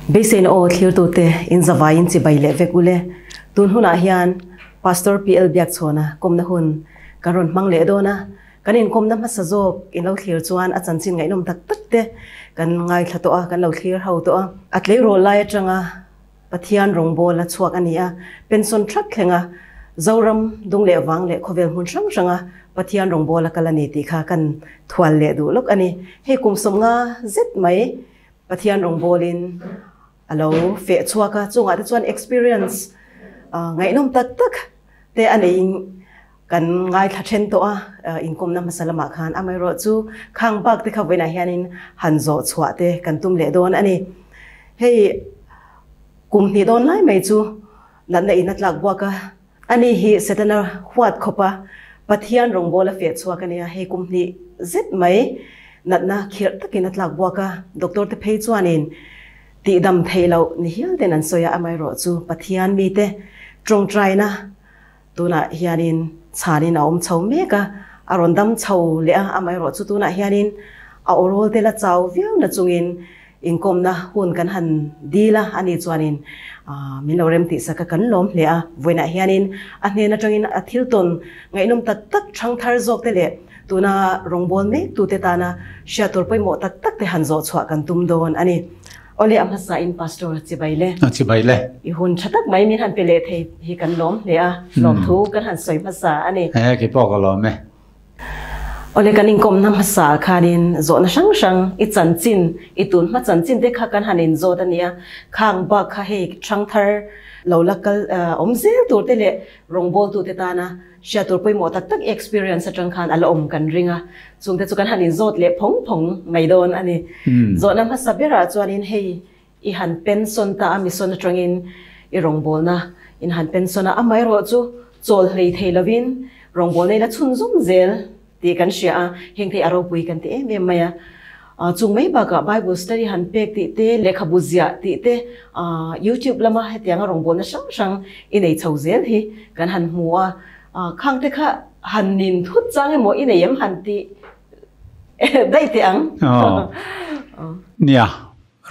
Basin o clear to te in Zavain si baile vekule tun huna hian pastor PL biak chona komna hun karon mangle do na kanin komna masazok in lo clear chuan a chanchin ngai nom tak tak te kan ngai thato a kan lo clear how to a atle ro lai atanga pathian rongbo la chuak ania pension thak khenga zoram dungle wang le khovel hun sang sanga pathian rongbo la kalani ti kha kan thwal le du lok ani he kum somnga zet mai pathian rongbolin alo fe chuaka chunga te chuan experience ngai nom tak tak te ani kan ngai tha then to a inkom na masalama khan amai ro chu khang bak te kha wena hianin hanzo chua te kan tum le don ani hei kum ni don lai mai chu nan na inat lak buaka ani hi setana huat khopa pathian rongbola fe chuaka nia hei kum ni zet mai natna khir takin atlak buaka doctor te phei chuanin ti dam theilo ni hial ten an soya amai ro chu pathian mi te trong trai na tuna hianin chani na chho meka arondam chho le amai ro chu tuna hianin a orol te la chaw viau na chungin inkom na hun kan han dila ani chuanin minorem ti saka kan lom le a voina hianin a hne na tangin a thilton ngainom tak tak thang thar jok te le tuna rongbol me tu te tana shator poi mo tak tak te hanzo chwa kan tum don ani ole amhasa in pastor chibaile I hun thatak mai min han pele thei hi kan lom le a lom thu kan han soi phasa ani ki pok lom me ole kan inkom nam hasa khanin zo na sang sang I chanchin I tun ma chanchin te kha kan hanin zo tania khang ba kha he thang thar lolakal omzel tur te le rongbol tu te tana shatur poi mo tak tak experience atang khan ala kan ringa chungte chu kan hanin zot le phong phong ngai don ani zo nam hasa bera chuanin hei I han pension ta ami son atangin I rongbol na in han pension a amai ro chu chol hlei theilovin rongbol nei la chun zum zel ti kan sia heng thei aro pui kan te em maya chung mai ba ka bible study han pek ti te lekha buzia ti te youtube lama hetianga rongbol na sang sang inei chauzel hi kan han muwa khang te kha han nin thut chang mo inei em han ti dai te ang nia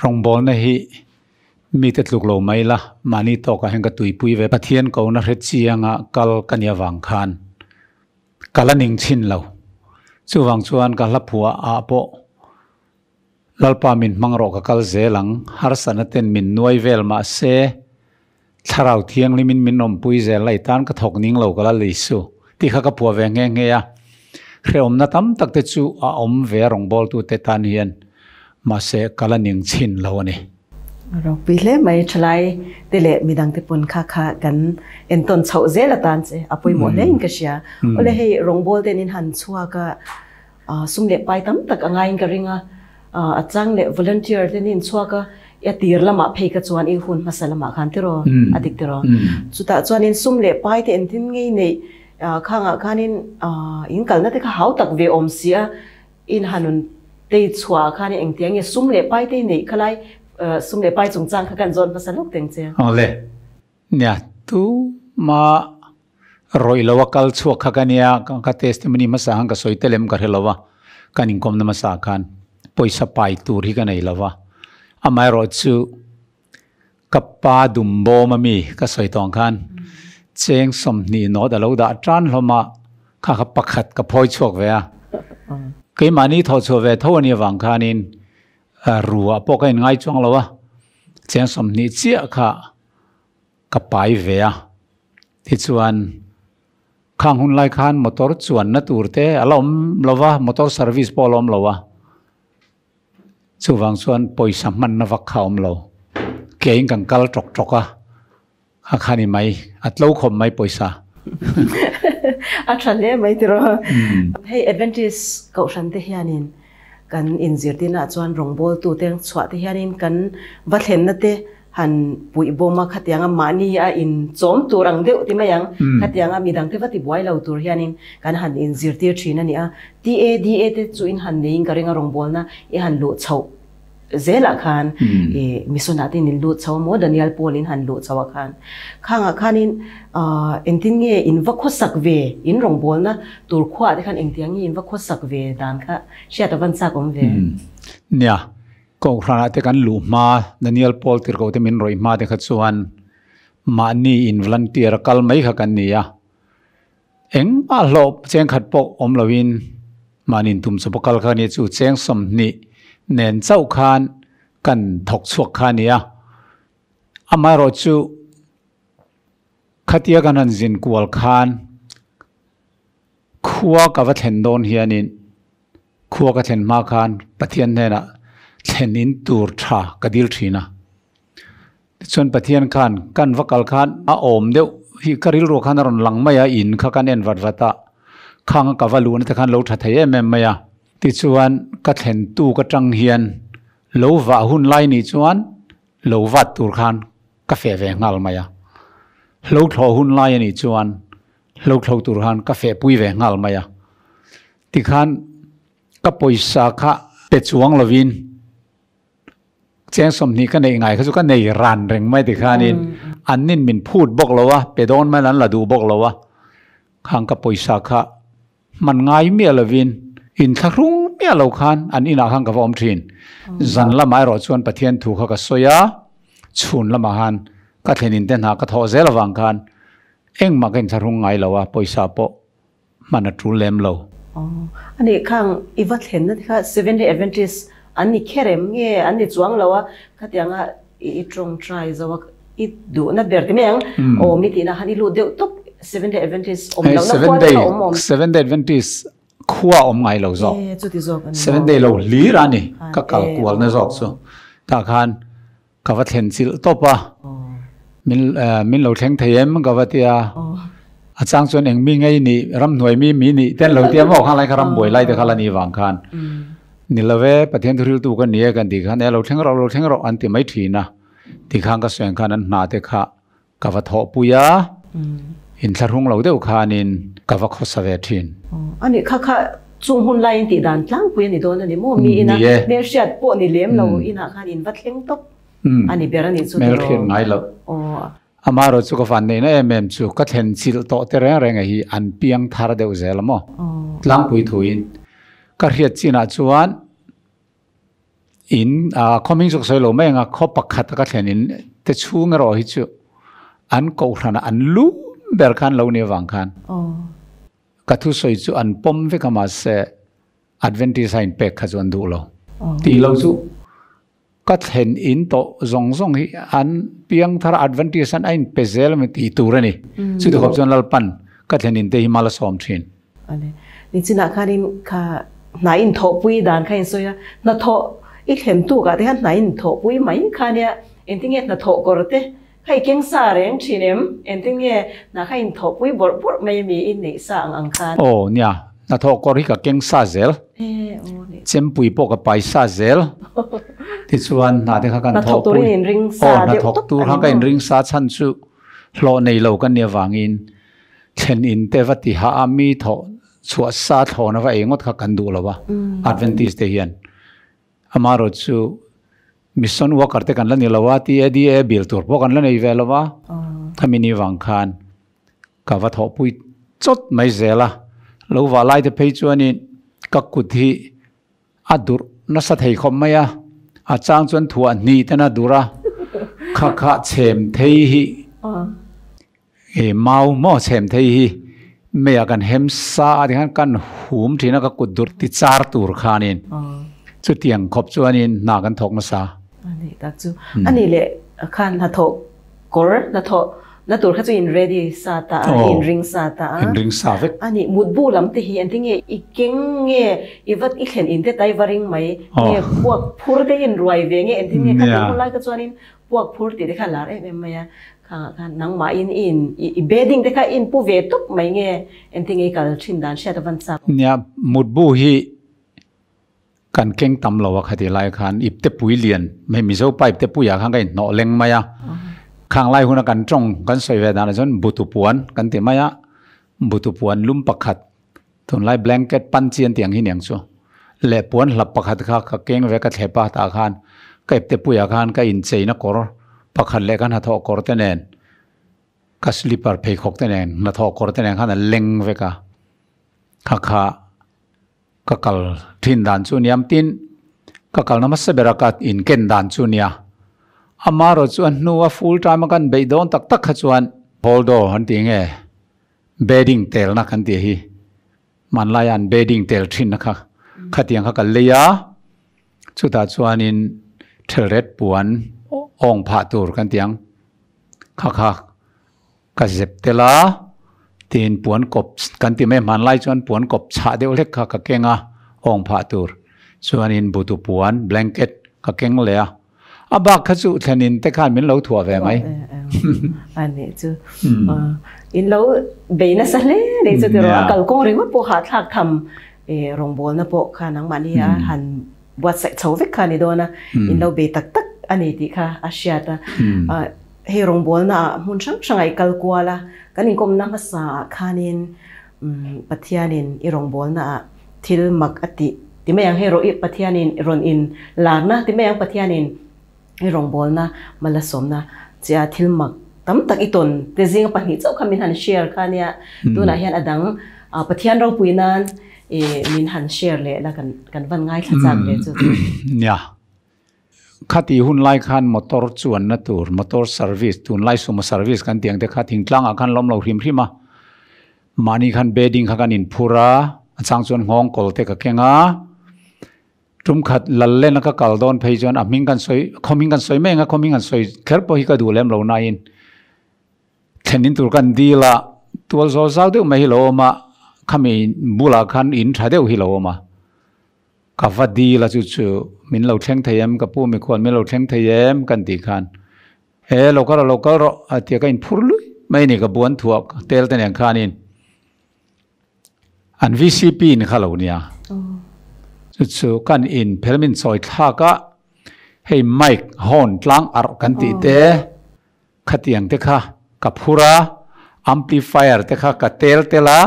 rongbol na hi mi te tluk lo mai la mani to ka heng ka tui pui ve pathian ko na hret chianga kal kania wang khan kalaning chin lo chuwang chuan ka hlapua a po lalpa min mangro ka kal zelang har sanaten min nuai vel ma se tharau thiang limin min nom pui zel lai tan ka thok ning lo kala leisu ti kha ka puwa ve nge nge ya khreom na tam tak te chu a om ve rongbol tu te tan hian ma se kalaning chin lo ani rok pile mai thlai tele midang te pon kha kha kan enton chau zela tan che apoi mo le in ka sia ole hei rongbol ten in han chua ka sumle pai tam tak angai in ka ringa achang le volunteer ten in chua ka ya tir lama phei ka chuan I hun masalama khan te ro adik te ro chuta chuan in sumle pai te en tin ngei nei khanga khanin in kalna te kha hau tak ve om sia in hanun te chua khan eng tiang e sumle pai te nei khalai sumle pai chung chang kha kan zon pasaluk teng che ole nya tu ma roi lawa kal chuak kha kania ka testimony ma sang ka soitelem ka helawa kanin kom na ma sa khan poisa pai tur hi ka nei lawa amai ro chu kappa dumbo mami ka soitong khan cheng som ni no da lo da tran hloma kha kha pakhat ka phoi chuak ve a ke mani tho chu ve tho ni wang khanin ruwa poka in ngai chuang lawa cheng som ni chia kha ka pai ve a ti chuan khang hun lai khan motor chuan na turte alom lawa motor service polom lawa chuwang chuan poisa man na vak khaum lo kein kan kal tok toka khani mai atlo khom mai poisa athale mai tiro hey advantage ko shan te hianin kan inzirtina chuan rongbol tu teng chwa te hianin kan vathlen na te han pui boma khatianga mani a in chom turang deu ti mayang khatianga midang te vati buai lo tur hianin kan han inzirtir thina ni a da te chu in han nei karinga rongbol na e han lo chho zela khan e misonati nin lu chaw mo Daniel Paul in han lu chaw khan khanga khanin entin nge in va khosak ve in rongbol na tur khwa de khan engtiang in va khosak ve dan kha sia ta van sa kom ve nya ก็คราที่กันลูมาดันิเอลพอลติร์ก็จะมินรอยมาเด็กขจวนมานี่อินวลันเตียร์กัลไม่ขักันนี่เอ็งมาหลบเจงขัดปกอมลวินมานินตุมสปกัลขันนี่จูเจงสมนี่เน้นเจ้าขานกันถกสวกขันนี่อามาโรจูขัดยากันนันจินกวลขานขัวกับเทนโดนเฮียนินขัวกับเทนมาขานปะเทียนเนี่ยนะเทนินตูร์ทากระดิลทีนะส่วนปะเทียนขานกันวักกัลขานอาอมเดียวฮิกริลรัวขานรอนหลังไม่ยาอินข้ากันเอ็นวัดวัตตาข้างกับวลูนแต่ขานเราทัดเทียมไม่ยาติดส่วนกระเทนตูกระจังเฮียนเราว่าหุ่นไล่นี่ส่วนเราวัดตูร์ขานกาแฟเวงอัลไม่ยาเราทอหุ่นไล่นี่ส่วนเราทอตูร์ขานกาแฟปุยเวงอัลไม่ยาติขานกับปุยสาขาเป็ดสวงลวินเจ้าสมนี้ก็ในไงเขาสุก็ในรันเร่งไม่ติดขานินอันนี้มินพูดบอกเราว่าไปโดนไม่นั้นละดูบอกเราว่าข้างกับปุยสาขามันง่ายเมียลวินอินทักรุ่งเมียเราขานอันนี้นะข้างกับอมทินจันละไม่รอชวนปะเทียนถูกเขาก็สวยชุนละมาหันก็เทนินเต้นหากระทอเซลวังขานเอ็งมาเกินทักรุ่งไงเราว่าปุยสาโปมันทุเล่มเราอันนี้ข้างอีวัดเห็นนะที่ค่ะ Seventh-day Adventist อันนี้แค่เรื่องเงี้ยอันนี้จวงเราว่าก็ที่ยังอีตรงทรายจะว่าอีดูน่าเบื่อที่ไม่ยังโอ้มีที่นะฮันนี่รู้เดี๋ยวตุ๊บ Seventh-day Adventist อมเราหน้าควาเราอม Seventh-day Adventist ขั้วอมไงเราจอก Seventh-day เราลีรานี่ก็กัลกวลนะจอกsoตาคันกับว่าเห็นสิลตบว่ามินเราแทงเทียมกับว่าที่อาจารย์ส่วนเองมีไงนี่รำหน่วยมีนี่แต่เราเตรียมบอกอะไรก็รำบ่อยไล่แต่ขลานีวางคันนี่เราเว้ประเทศที่เรากันเนี่ยกันดีคันเนี่ยเราแทงเราอันที่ไม่ถีนะที่ข้างก็ส่วนคันนั้นนาเตค่ะกับว่าทอปุยาอินทรุ่งเราเดียวคันินกับว่าข้อสเวทินอันนี้ค่ะจุงหุ่นไล่ติดด่านล้างปุยนี่โดนอันนี้มั่วมีนะเนื้อเสียดปวดนี่เลี้ยมเราอินะคันอินวัดเลี้ยงตบอันนี้เบรนี่สุดไม่เทียนไงเราอามาเราสุขฟันนี่นะเอ็มสุก็เห็นสิลโตเตเรงไงฮีอันเปียงทาร์เดวเซลมั้งล้างปุยถุยก็เรียกจีน่าชวนอินคอมมิ่งสุขสวยโลไม่งั้นเขาปักขัดก็เห็นอินแต่ชูงรอฮิจูอันกูขนาดอันลูเบอร์คันเราเนี่ยวังคันก็ทุสวยจูอันปมฟิกมาเสอัดเวนติสไนเป็กขจวนดูเราตีเราจูก็เห็นอินโตซงฮีอันเพียงทาร์อัดเวนติสันไอน์เปเซลมันตีตัวนี่สุดท้ายจนเราปั่นก็เห็นอินเตหิมาลาสอมทินอันนี้นี่จีน่าคันอินค่ะนายอินทปุยด่านค่ะอินสวยน่าทอีกเห็นตัวกันที่นายอินทปุยไหมค่ะเนี่ยเอ็นที่เงี้ยน่าทกรเตะใครเก่งสาเร่งทีเนมเอ็นที่เงี้ยน่าค่ะอินทปุยบดไม่มีอินนี่สางอังคารโอ้เนี่ยน่าทกรที่กับเก่งสาเซลเจมปุยปกกับไปสาเซลที่ส่วนน่าที่เขากันทกปุยโอ้น่าทกตัวเขากันริงสาชันสุโลในโลกันเนี่ยวางอินเช่นอินเทวติหาอามีทอชัวซาทอนะว่าเองก็เขากันดูแล้ววะอัดเวนติสเตียนอามาโรจูมิสซอนวัวกัดเตกันแล้วนี่ละว่าที่ดีบิลตัวพวกกันแล้วนี่เวลว่าทำมินิวังคานกับว่าทอปุยจดไม่เจละแล้วว่าไล่จะไปจวนนี่ก็กุฏิอัดดูนัสเทยคอมไม่อะอาจารย์จวนถั่วนี่แต่น่าดูระข้าเชมเทฮีเมาหม้อเชมเทฮีไม่อยากกันเฮมซาที่ขันกันหูมที่นักกุดดูติจาร์ตูร์ขานินสุดเตียงขบจวนินนากันทกมาซาอันนี้ตักจูอันนี้เลยขันนัทกกอร์นัทตัวเขาจะอินเรดี้ซาตาอินริงซาตาอินริงซาเวกอันนี้มุดบูลำที่เห็นที่เงี้ยอีกเก่งเงี้ยอีวัดอีกเห็นอินเตไตวาริงไหมเงี้ยพวกพูดได้ยินรวยเวงเงี้ยที่เงี้ยขันที่คนไล่ก็จวนินพวกพูดติดขันลาเอ็มไม่ยาขันนังมาอินอีเบดิ้งแต่ก็อินผู้เวทุกไม่เงี้ยที่เงี้ยการชินดานเชื่อตะวันซับเนี่ยมุดบูฮีกันเก่งตำเราว่าคดีไล่ขันอิบเตปุยเลียนไม่มีเจ้าไปอิบเตปุยอยากขังกันเนาะเล็งมาอะข้างไล่หุ่นกันจงกันสวยเวดานจนบุตุปวนกันเตียมายะบุตุปวนลุ่มปักขัดทุนไล่แบงเก็ตปันเจียนเตียงหินอย่างชัวเล่ปวนหลับปักขัดข้าเก่งเวกัดเทปะตาขันก็อิบเตปุยอาขันก็อินเซนักกอร์ปักขัดเล็กันหัทอกอร์เตเนนก็สลิปเปอร์เพย์ขกเตเนนหัทอกอร์เตเนนขันเล็งเวกะข้าก็กลทินดานสุนิยมติน ka kalna mas berakat in ken dan chunia amaro chuan nuwa full time kan beidon tak tak khachuan holdo hantinge bedding tel na kan ti hi manlayan bedding tel thin na kha khatiang kha kal leya chuta chuan in thelret puan ong pha tur kan tiang kha kha ka zep tela tin puan kop kan ti me manlai chuan puan kop cha deuh lek kha ka kenga ong pha tur chuan in butu puan blanket ka keng leya aba khachu thanin te khan min lo thua ve mai anh này chứ in lâu bé nó sẵn lẽ để cho tụi nó cầu công rồi mất bộ hạt thạc thầm rồng bồn nó bộ khả năng mà đi hẳn bớt sẽ xấu vết khả này đó na in lâu bé tắc tắc anh ấy thì khá Asia ta he rồng bồn na muốn sáng sáng ngày cầu qua la cái này cũng nằm sa khả nên bắt thiên nên rồng bồn na thil mặc ati thì mấy anh hero bắt thiên nên ron in làng na thì mấy anh bắt thiên nên rồng bồn na malasom na chia thil mặc tắm tak iton te zinga pahnih chau kha min han share kha nia tuna hian adang pathian ro puinan min han share le la kan van ngai thachak le chu nya khati hun lai khan motor chuan na tur motor service tun lai suma service kan tiang te kha thingtlang a khan lom lo hrim hrima mani khan bedding kha kan in phura achang chuan ngong kol te ka kenga tum khat lalle na ka kaldon phei chuan aming kan soi khoming kan soi menga khoming kan soi kher po hi ka du lem lo na in thenin tur kan dila tual zo zau deuh mai lo ma khami bula khan in tha deuh hi lo ma ka vadi la chu chu min lo thleng thayam ka pu mi khon min lo thleng thayam kan ti khan he local ro atia ka in phurlui mai ni ka buan thuak tel ten yang khan in an VCP in khalo nia chu kan in phelmin soi thla ka hei mic hon tlang ar kan ti te khatiang te kha kapura amplifier te kha ka tel tela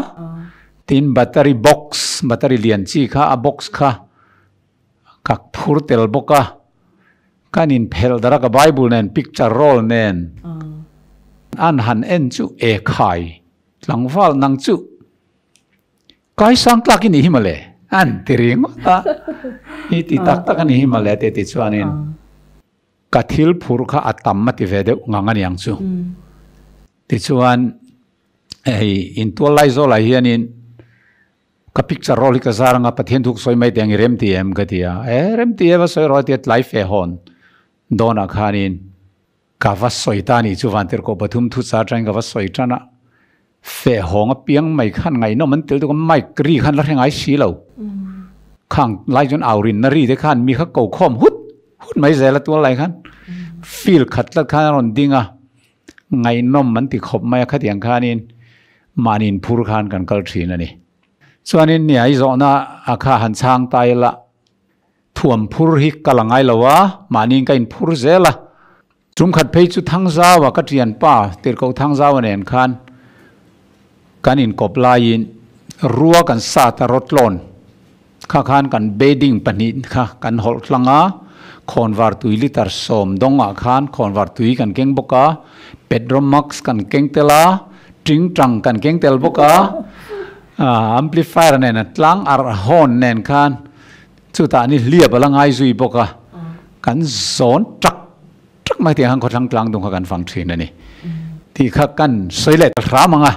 tin battery box battery lian chi kha a box kha ka phur tel boka kanin phel dara ka bible nen picture roll nen an han en chu e khai tlangwal nang chu kai sang tlak ni himale an tiring ta hi ti tak tak ni himale te ti chuanin ka thil phur kha atam ma ti ve de nganga niang chu ti chuan ei in to lai zo lai hianin ka picture roll ka zaranga pathian thuk soi mai teng rem ti em ka tia rem ti eva soi ro ti life e hon dona khanin ka va soi ta ni chu van ter ko pathum thu cha tang ka va soi tana fe hong a piang mai khan ngai no man tel to mai kri khan la rengai si lo khang lai jon aurin na ri de khan mi kha ko khom hut mai zela to lai khan feel khat la khan ron dinga ngai nom man ti khop mai kha tiang khanin manin phur khan kan kal thrin ani chuanin ni ai zo na akha han chang tai la thuam phur hi kalangai lawa manin kain phur zela chum khat phei chu thangza wa ka trian pa tir ko thangza wa nen khan kanin kop lain ruwa kan sa ta rotlon kha khan kan bedding panin kha kan hol tlanga khonwar tui litar som donga khan khonwar tui kan keng boka bedroom max kan keng tela ting tang kan keng tel boka amplifier nen tlang ar hon nen khan chuta ni liab alangai zui boka kan zon trak mai ti hang ko thang tlang dong kan fang thin ani ti kha kan soile tra manga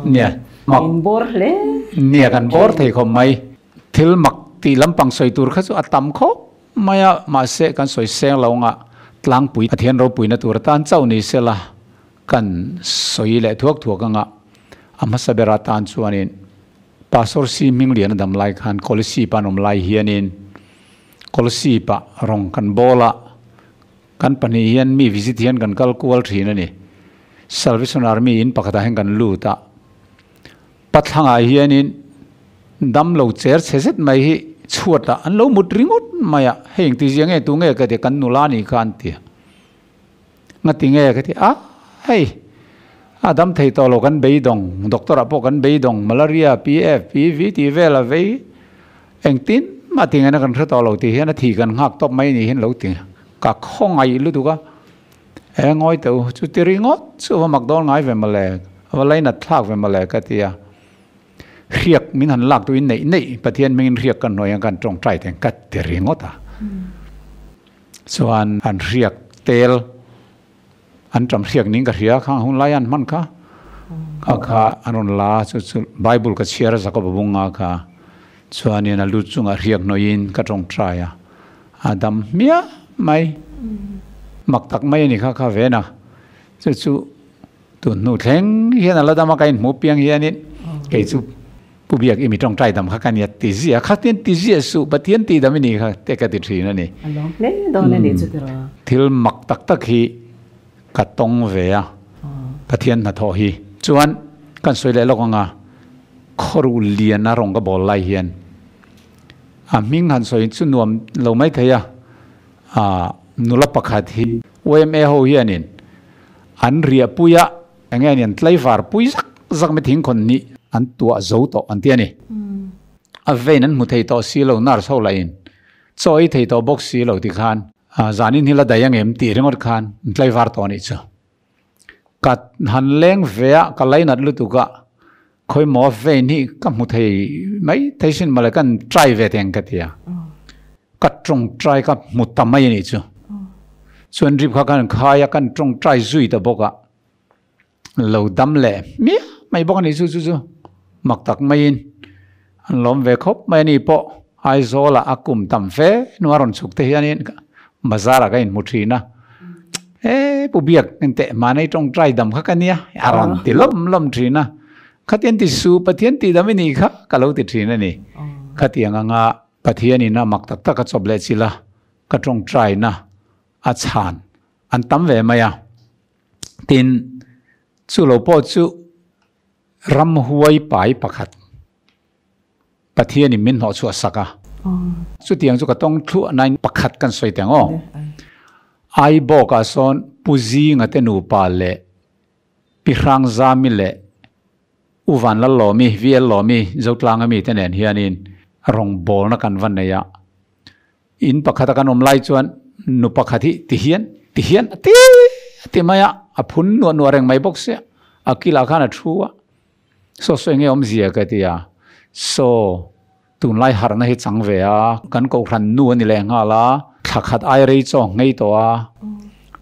nia mak bor le nia kan bor thei khom mai thil mak ti lampang soi tur kha chu atam kho maya ma se kan soi seng lawnga tlang pui athian ro pui na tur tan chau ni sela kan soi le thuak anga ama sabera tan chuanin pastor si minglian dam lai khan kolisi panom lai hianin kolisi pa rong kan bola kan pani hian mi visit hian kan kal kual thin ani Salvation Army in pakata heng kan lu ta pathanga hianin dam lo cher cheset mai hi chuata an lo mutringot maya heng ti jiang e tu nge ka te kan nulani khan ti ngati nge ka ti hei adam thei to lo kan beidong doctor apo kan beidong malaria pf pv ti vela ve engtin ma tinga na kan thra to lo ti hian thi kan ngak top mai ni hin lo ti ka khongai lu tu ka ngoi to chu ti ringot chu wa makdol ngai ve male wa lai na thak ve male ka tia riak min han lak tu in nei pathian min riak kan noi kan tong trai teng kat ti ringota chuan an riak tel an tram riak ning ka ria kha hun lai an man kha kha anon la chu Bible ka chiar zaka babunga kha chuan in a lu chunga riak noin ka tong traya adam mia mai mak tak mai ni kha vena chu tu nu theng hian ala dama kain mu piang hian in ke chu pu biak imi tong trai dam kha kan ya ti zia kha ten ti zia su pathian ti dam ni kha te ka ti thrin ani along le do le ni chu tira thil mak tak tak hi ka tong ve a pathian na tho hi chuan kan soi le lokanga khoru lian na rong ka bol lai hian a ming han soi chu nuam lo mai theya nula pakhat hi OMA ho hianin an ria puya angenian tlayvar pui zak me thing khon ni an tua zo to an tiani a vein an mu thei to si lo nar so lain choi thei to box si lo ti khan zanin hila dayang em ti ringot khan tlayvar to ni cha kat han leng vea ka lain at lu tu ka khoi mo vein hi ka mu thei mai theisin malakan try ve teng ka tia kat trong try ka mu tamai ni chu chuan rip kha kan khaya kan trong try zui ta boka lo dam le mi mai bok ni chu mak tak mai in an lom ve khop mai ni po ai zola akum tam fe nuaron chuk te hianin mazara ka in muthina pu biak ente manai trong try dam kha kania aron ti lom thina khatien ti su pathian ti dam ni kha kalo ti thina ni khatianga nga pathian ina mak tak tak ka choble chila ka trong try na a chan an tam ve maya tin chu lo po chu ram huai pai pakhat pathian in min ho chu asaka chu tiang chu ka tong thu nine pakhat kan soi tiang o ai bo ka son puzi nga te nu pa le pi rang za mi le uvan la lo mi viel lo mi zotlang mi te nen hianin rong bol na kan van ya in pakhat kan om lai chuan nu pakhati ti hian ti maya aphun nu reng mai box se akila khana thuwa so nge om zia ka tia so tun lai har na hi chang ve a kan ko ran nu ni le nga la thakhat ai rei cho ngei to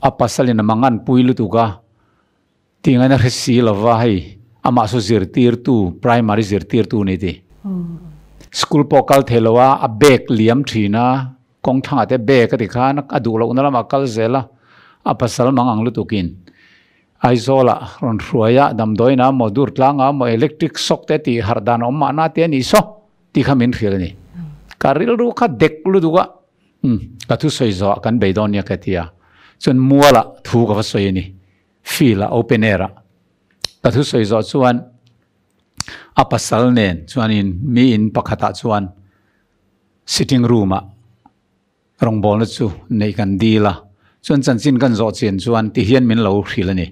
a pasalin mangan puilu tu ka tinga na resi lova hai ama so zirtir tu primary zirtir tu ni ti school pokal thelowa a bek liam thina kong thang ate be ka ti khan adu lo na ma kal zela a pasal mangang lu tukin aizola ron ruaya dam doina modur tlanga mo electric shock te ti hardan om ma na te ni so ti khamin khil ni karil ru kha dek lu duga ka thu soi zo kan beidon ya katia chun muala thu ka soi ni fila open era ka thu soi zo chuan a pasal nen chuan in mi in pakhata chuan sitting room a rong bol chu nei kan dila chuan chanchin kan zo chen chuan ti hian min lo hril ani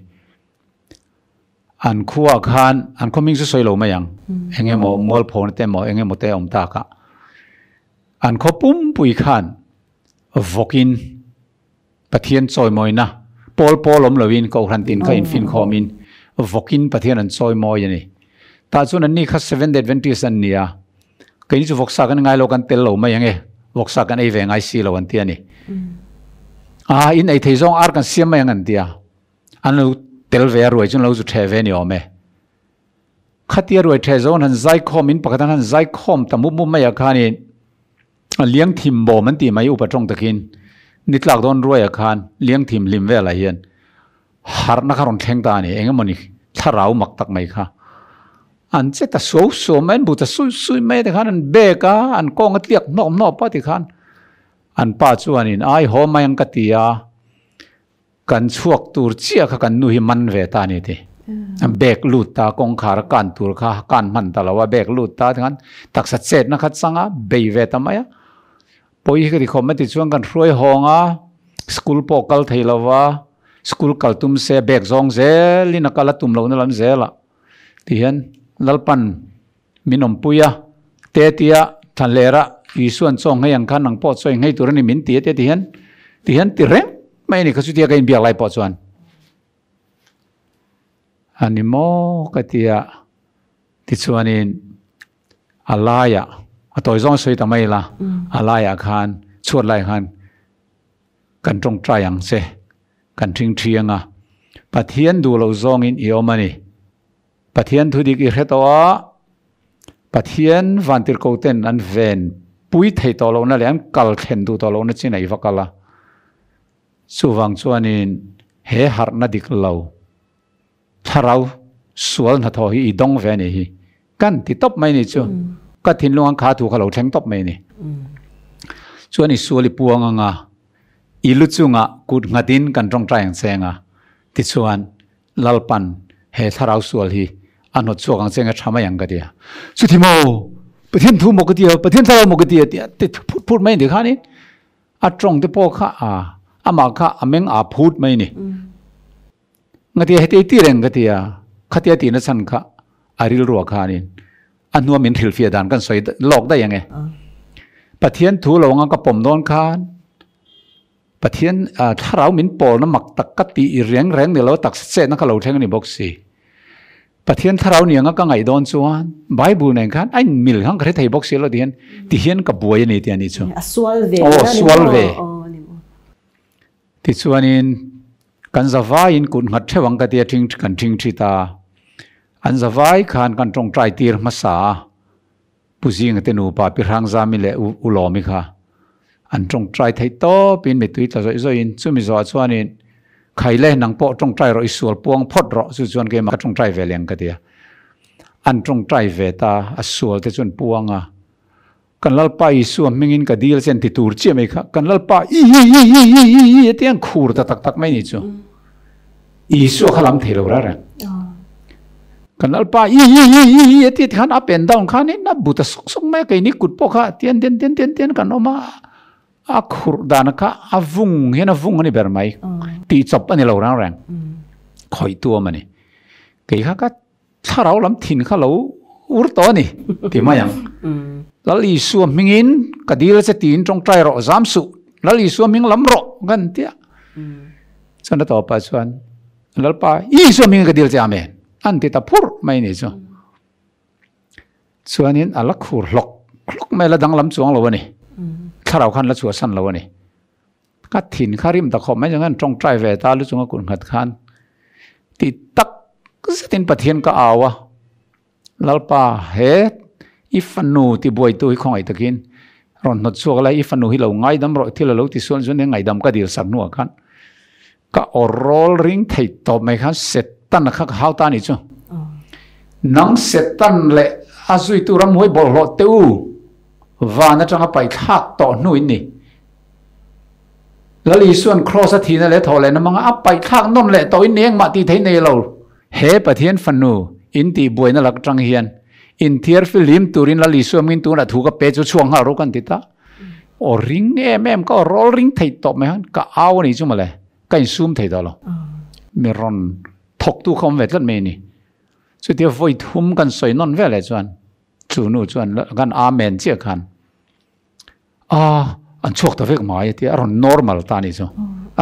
an khuwa khan an khoming chu soilo mayang engemo mol phone te mo engemo te om ta ka an khopum pui khan vokin pathian choi moina pol om lovin ko hrantin ka in fin khomin vokin pathian an choi moi ani ta chun an ni kha 7 adventist an nia ke ni chu voksa kan ngai lo kan tel lo mayang e voksa kan ei ve ngai si lo an ti ani in ei theizong ar kan siam mayang an tia an lo tel ve roi chun lo chu the ve ni ome khatia roi the zon han zai khom in pakatan han zai khom tamu mu maya khani liang thim bo man ti mai upa tong takin nitlak don roi khan liang thim lim ve la hian har na kharon thleng ta ni engemoni tharau mak tak mai kha an che ta so men bu ta sui mai ta khan an be ka an kong atliak no pa ti khan an pa chuan in ai ho mai ang katia kan chuak tur chia kha kan nu hi man ve ta ni ti am bek lut ta kong khar kan tur kha kan man ta lawa bek lut ta khan taksa chet na khat sanga be ve ta maya poi hi ri khom ti chuang kan hroi honga school pokal theilawa school kaltum se bek zong zelina kala tum lo na lam zela ti hian lalpan minom puya te tia thalera isuan chong ngayang khan nang po choi ngai turani min ti te ti hian ti rem mai ni khasu tia kain biak lai po chuan animo katia ti chuanin alaya atoi zong soi ta mai la alaya khan chuột lại han kan trong trai ang se kan thing thiang a pathian du lo zong in iomani pathian thu dik i retoa pathian vantir ko ten an ven pui thei to lo na le an kal khen du to lo na chinai vakala suwang chuanin he har na dik lo tharau sual na tho hi idong ve ni hi kan ti top mai ni chu ka thin luang kha thu khalo theng top mai ni chuani suali puanga nga ilu chunga kut ngatin kan rong trai ang senga ti chuan lalpan he tharau sual hi anot chuang chenga thama yang ga dia chu thimo pathian thu mo ka dia pathian tharau mo ka dia ti phut mai ni khani a trong te po kha a ama kha ameng a phut mai ni ngati he ti reng ga dia khatia ti na san kha aril ro kha nin anua min thil fia dan kan soi lok da yang e pathian thu lo nga ka pom don khan pathian tharau min pol na mak tak ka ti reng reng ni lo tak se na ka lo theng ni boxi pathian tharau ni nga ka ngai don chuan bible nen khan ai mil hang kre thei boxi lo dian ti hian ka buai ni ti ani chu aswal ve swal ve ti chuanin kan zawai in kun ngat thewang ka ti thing kan thing thita an zawai khan kan tong trai tir ma sa puzing te nu pa pi rang za mi le u lo mi kha an tong trai thei to pin mi tui ta zo in chu mi zo chuanin khai le nang po tong trai ro isul puang phot ro chu chuan ke ma tong trai ve leng ka dia an tong trai ve ta asul te chuan puanga kan lal pa isu mingin ka dil chen ti tur che mai kha kan lal pa i tiang khur ta tak tak mai ni chu isu khalam thei lo ra ra kan lal pa i ti khan up and down khan na buta sok mai kai ni kut po kha tian kan oma a khur dan kha avung hena vung ani ber mai ti chop ani lo rang rang khoi tu mani kai kha ka tharau lam thin kha lo ur to ni ti mayang lali su mingin kadil se tin trong trai ro zam su lali su ming lam ro gan tia chan to pa chuan lal pa i su ming kadil cha me an ti ta phur mai ni chu chuanin ala khur lok mai la dang lam chuang lo ni tharau khan la chu san lo ni ka thin kharim ta khom mai jangan trong trai ve ta lu chunga kun khat khan ti tak zatin pathian ka awa lalpa he ifanu ti boy tu khong ai takin ron not chuak lai ifanu hi lo ngai dam ro thil lo ti suan suan ngai dam ka dil sak nu khan ka orol ring thei to mai khan set tan kha hau ta ni chu nang set tan le azui tu ram hoi bol lo teu wa na changa pai thak to nu ni lali suan cross a thina le thole na manga apai thak non le to in eng ma ti thei nei lo he pathian fanu in ti boy na lak tang hian in thier film turin la li suamin tu na thu ka pe chu chuang ha ro kan ti ta o ring em ka roll ring thei top me han ka aw ni chu male ka in sum thei da lo me ron thok tu khom vet lan me ni chu ti voi thum kan soi non ve le chuan chu nu chuan kan amen che khan an chuak ta vek mai ti aron normal ta ni chu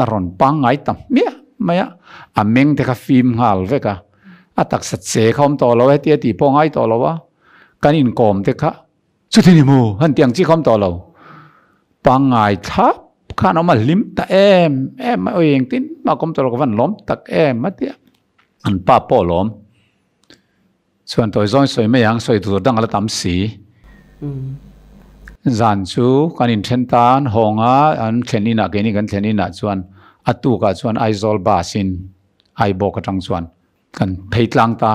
aron pangai tam mia maya ameng te ka film hal veka atak sat se khom to lo he ti pongai to lo wa kan in kom te kha chu thi ni mu han tiang chi khom to lo pangai thap khan ma lim ta em ma eng tin ma kom to lo van lom tak em ma ti an pa po lom chuan toy zoi soi me yang soi tur dang la tam si zan chu kan in then tan honga an thenina ke ni kan thenina chuan atu ka chuan aizol ba sin ai bo ka tang chuan kan pheitlang ta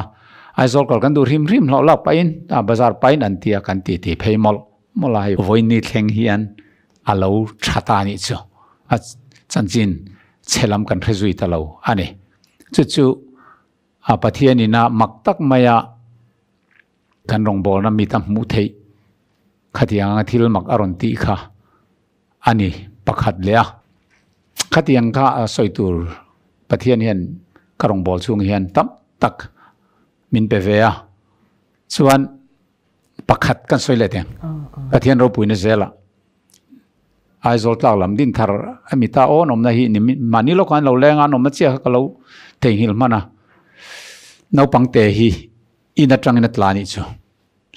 aizol kal kan du rim lo la pain ta bazar pain an tia kan ti pheimol molai voini thleng hian alo thata ni chu a chanchin chelam kan rejui ta lo ani chu a pathianina maktak maya kan rong bol na mi tam mu thei khatiang thil mak aron ti kha ani pakhat lea khatiang kha soitur pathian hian karong bol chung hian tam tak min pe vea chuan pakhat kan soi le teng pathian ro puina zela aizol tlak lam din thar amita o nom na hi ni mani lo kan lo lenga nom na che ka lo thei hil mana no pangte hi ina tangina tlani chu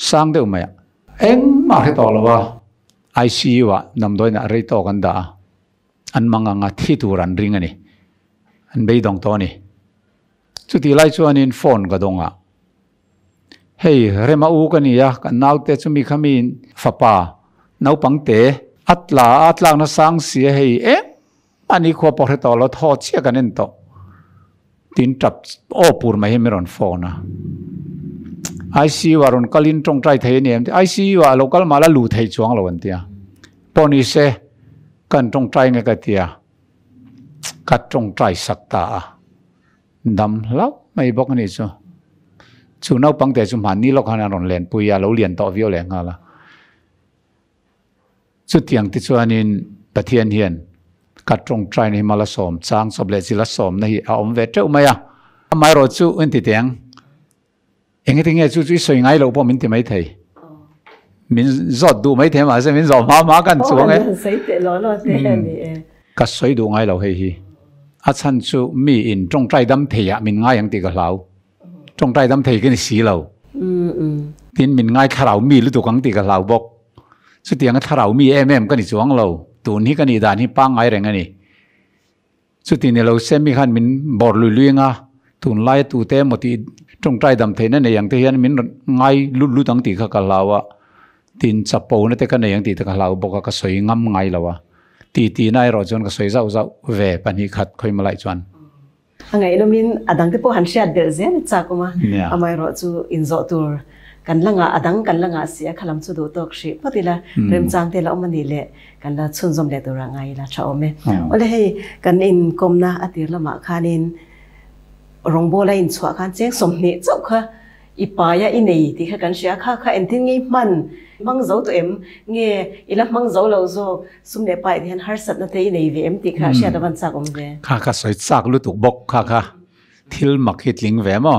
sang de umaya eng ma he to lawa ICU à nằm đôi nãy rây to gần đã anh mang ngang thi tu ran ring anh anh bây dòng to này chú tí lại cho anh phone cái đông à hey rema u cái này à cái nào thế chú mi kami papa nấu bằng té atla nó sang xí hey anh ấy khoa bỏ hết to lo thọ chia cái nên to tin tập opur mà hem ron phone à ICU aron kalin trong trai thấy niệm ICU à local mà là lù thấy chuang lo anh tia poni se kan trong trai nghe cái tia cắt trong trai sắc ta đâm lắm mấy bốc này chú nấu bằng để chú mà ni lộc hàng ron lên bùi à lâu liền tọ viêu lên ngà là chú tiếng thì chú anh bát thiên hiền cắt trong trai này mà là xóm trang sập lệ chỉ là xóm này ông về trâu mày à mai rồi chú anh thì tiếng anh ấy nghe chú suy ngay lâu bỏ mình thì mấy thầy mình rót đủ mấy thế mà sao mình rót máกันxuống ấy cắt suy đủ ngay lâu hay chân chú mi in trong trái đâm thầy à mình ngay yang tì cái lâu trong trái đâm thầy cái này xí lâu tin mình ngay thảo mi lúc tụ căng tì cái lâu bốc chú tiếng thảo mi cái này xuống lâu tụ ní cái này đàn ní bang ngay rồi cái này chú tiếng này lâu xem mi khăn mình bỏ lùi ngà tụ lại tụ té một tí trong trái đâm thầy này yang thầy mình ngay lúc tăng tì cái lâu à tin sắp bầu nó cái này yang tì cái lâu bốc cái suy ngâm ngay lâu à tí này rồi chọn cái suy dạo về bàn hi khát khơi mà lại chọn ngày đó mình adang tiếp po han share được gì chắc mà amai rồi chú in dọ tour kan langa adang kan langa sia khalam chu do tok shi patila rem chang te la mani le kan la chun zom le to ra ngai la chao me ole hei kan in komna atir lama khanin rongbo la in chwa khan che somni chau kha ipaya inei ti kha kan sia kha entin ngi man mang dấu tụi em nghe ilam mang dấu lâu rồi sum để bài thì hắn har sat na thế này vì em thì khá xe đàn sạc ông về khá soi sạc lúc tụ bốc khá thil mặc hít lính về mà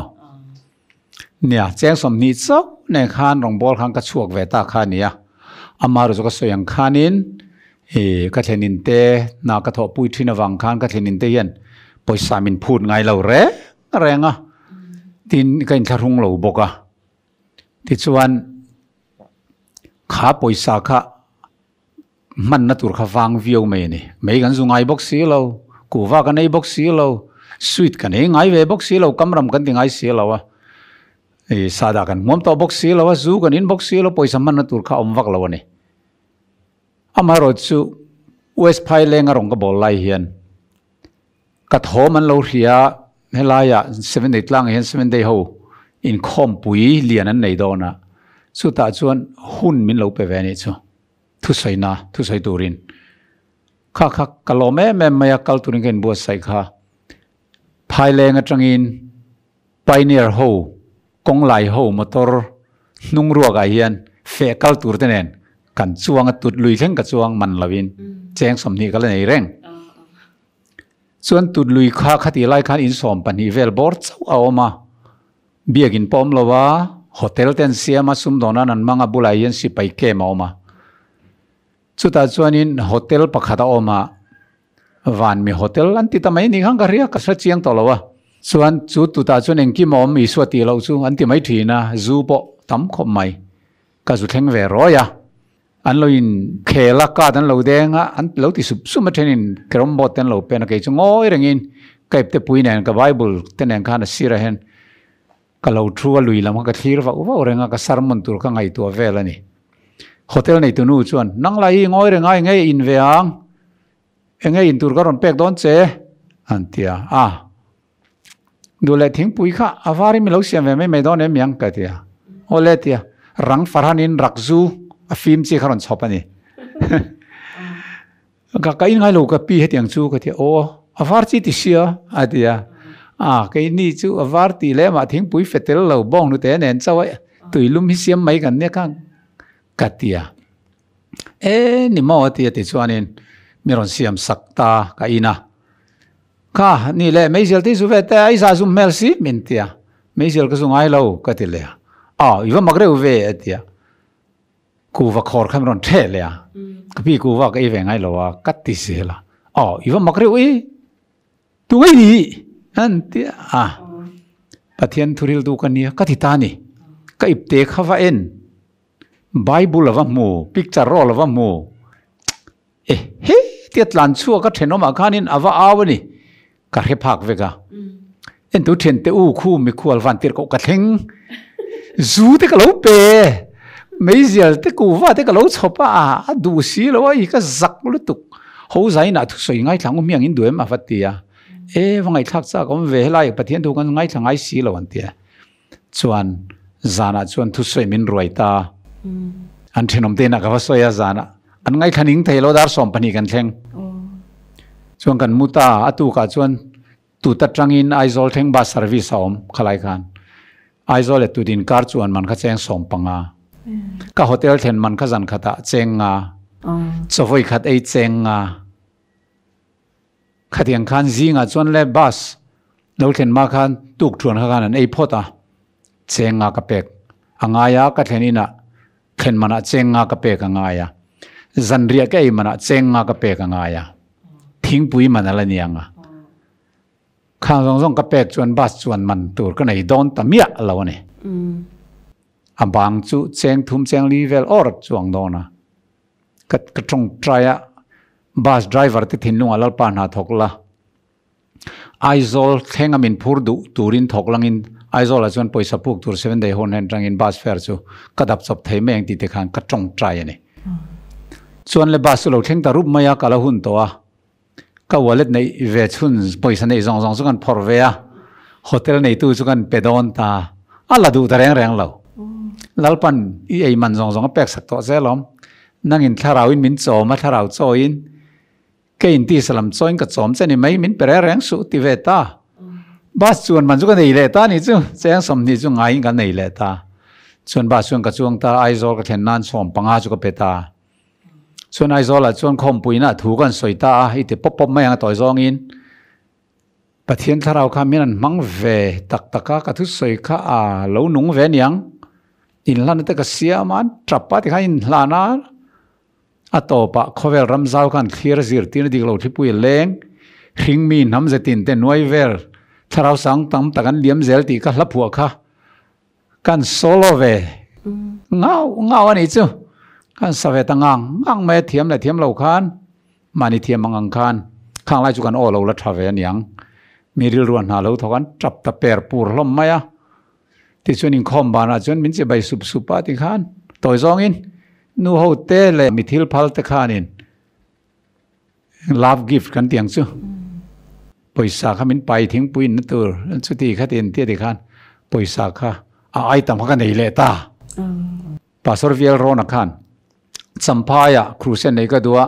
nè chén som nít sốc nè khan rong bol khan cái chuộc về ta khan nè amar rồi cái soi yang khanin cái thèn nín tê na cái thọ pui thina vàng khan cái thèn nín tê yên bồi sa min phun ngay lâu rè nga tin cái thà rung lâu bốc à thì chuan khá bồi sa khá man na tur khá vang viêu mày nè mấy cái dùng ngay bốc xí lâu cụ va cái này bốc xí lâu sweet cái này ngay về bốc xí lâu cam ram cái tiếng ngay xí lâu à sa đà cái mồm to bốc xí lâu à zu cái nín bốc xí lâu bồi sa man na tur khá vak lâu nè ama rồi chú West Pai lên ngarong cái ball lai hiền cái thô man lâu ria hay là ya 7 day lang hiền 7 day ho in khom pui liền anh này đó na chú ta chuan hun min lo pe ve ni chu thu sai turin kha kalome me maya kal turin gen bu sai kha phai leng atangin pioneer ho kong lai ho motor nung ruwa ga hian fe kal tur tenen kan chuang atut lui thleng ka chuang man lawin cheng somni kal nei reng chuan tut lui kha khati lai khan in som pani vel bor chau awma biagin pom lowa hotel ten siama sum dona nan manga bulai yen si pai ke ma oma chuta chuanin hotel pakhata oma van mi hotel anti tamai ni hang garia ka sa chiang to lawa chuan chu tuta chuan engki mom mi swati lo chu anti mai thina zu po tam khom mai ka zu thleng ve roya an lo in khela ka dan lo denga an lo ti sum thenin krom bot ten lo pen ke chu ngoi rengin kaip te puinen ka bible ten en khana sira hen kalau thua lui lam ka thir wa renga ka sarmon tur ka ngai tu velani hotel nei tu nu chuan nang lai ngoi renga ngai in veang engai in tur ka ron pek don che antia dule thing pui kha avari mi lo siam ve me don em yang ka tia ole tia rang farhanin rakzu a film chi kharon chopani ka in ngai lo ka pi hetiang chu ka tia o avar chi ti sia atia cái ni chú avar ti le mà thing pui fetel lo bong nu te nen chawai tui lum hi siam mai kan ne ka katia ni mo ti ti chuanin miron siam sakta ka ina ka ni le meisel ti su vete ai sa zum mel si mentia meisel ka sungai lo ka ti le iwa magre uve atia ku va khor khamron the le ka pi ku va ka i ve ngai lo wa kat ti se la iwa magre ui tu ngai ni antia pathian thuril du kania kathitani ka ipte khawa en Bible lava mu picture ro lava mu he tiat lan chu ka theno ma khanin awa awani ka he phak veka en tu then te u khu mi khwal van tir ko ka thleng zu te ka lo pe mấy giờ te ku wa te ka lo chopa a du si lo ai ka zak lu tuk ho zai na thu soi ngai thlang miang in duem ma fatia wangai thak cha kom ve lai pathian tu kan ngai thlangai si lo an tia chuan zana chuan thu soi min roi ta an thenom te na ka soya zana an ngai thaning thelo dar som pani kan thleng chuan kan muta atu ka chuan tu ta tangin aizol theng ba service om khalai khan aizol tu din kar chuan man kha cheng som panga ka hotel then man kha jan khata chenga chawoi khat ei chenga khatiang khan zinga chuan le bus lo then ma khan tuk thuan kha kan an ei phota chenga ka pek angaya ka thenina then mana chenga ka pek angaya zanria ke ei mana chenga ka pek angaya thing pui manala nianga khang zong zong ka pek chuan bus chuan man tur ka nei don tamia lo ne abang chu cheng thum cheng level or chuang dona ka trong traya bus driver te thin lunga lalpa na thokla aizol thenga min phur du turin thoklangin aizol a chuan poisa puk tur 7 day hon hen rangin bus fare chu kadap chop thei meng ti te khan ka trong try ne chuan le bus lo theng ta rup maya kala hun to a ka wallet nei ve chun poisa nei zong zong chu kan phor ve a hotel nei tu chu kan pedon ta ala du ta reng lo lalpan i ei man zong zong a pek sak to zelom nangin tharawin min choma tharaw choin kein ti salam choin ka chom chani mai min pere reng su ti ve ta bas chuan man chu ka nei le ta ni chu cheng som ni chu ngai ka nei le ta chuan bas chuan ka chuang ta aizol ka thlen nan som panga chu ka peta chuan aizol a chuan khom puina thu kan soita a ite pop pop mai ang toy zong in pathian tharaw kha min an mang ve tak taka ka thu soi kha a lo nung ve niang in lan te ka siaman trapa ti kha in hlana atopa khovel ramzau kan clear zir tin diglo thipui leng ringmi nam zetin te noi ver tharau sang tam takan liam zel ti ka hlapua kha kan solo ve ngau ani chu kan save tangang ang me thiam la thiam lo khan mani thiam mangang khan khang lai chu kan o lo la thave niang miril ruan ha lo thokan trap ta per pur hlom maya ti chuan in khom bana chuan min che bai sup supa ti khan toy zong in nu ho te le mithil phal te khanin love gift kan tiang chu poisa kha min pai thing puin na tur chu ti khatin ti ti khan poisa kha a ai tam kha nei le ta pastor vial rona khan champaya cruisen nei ka duwa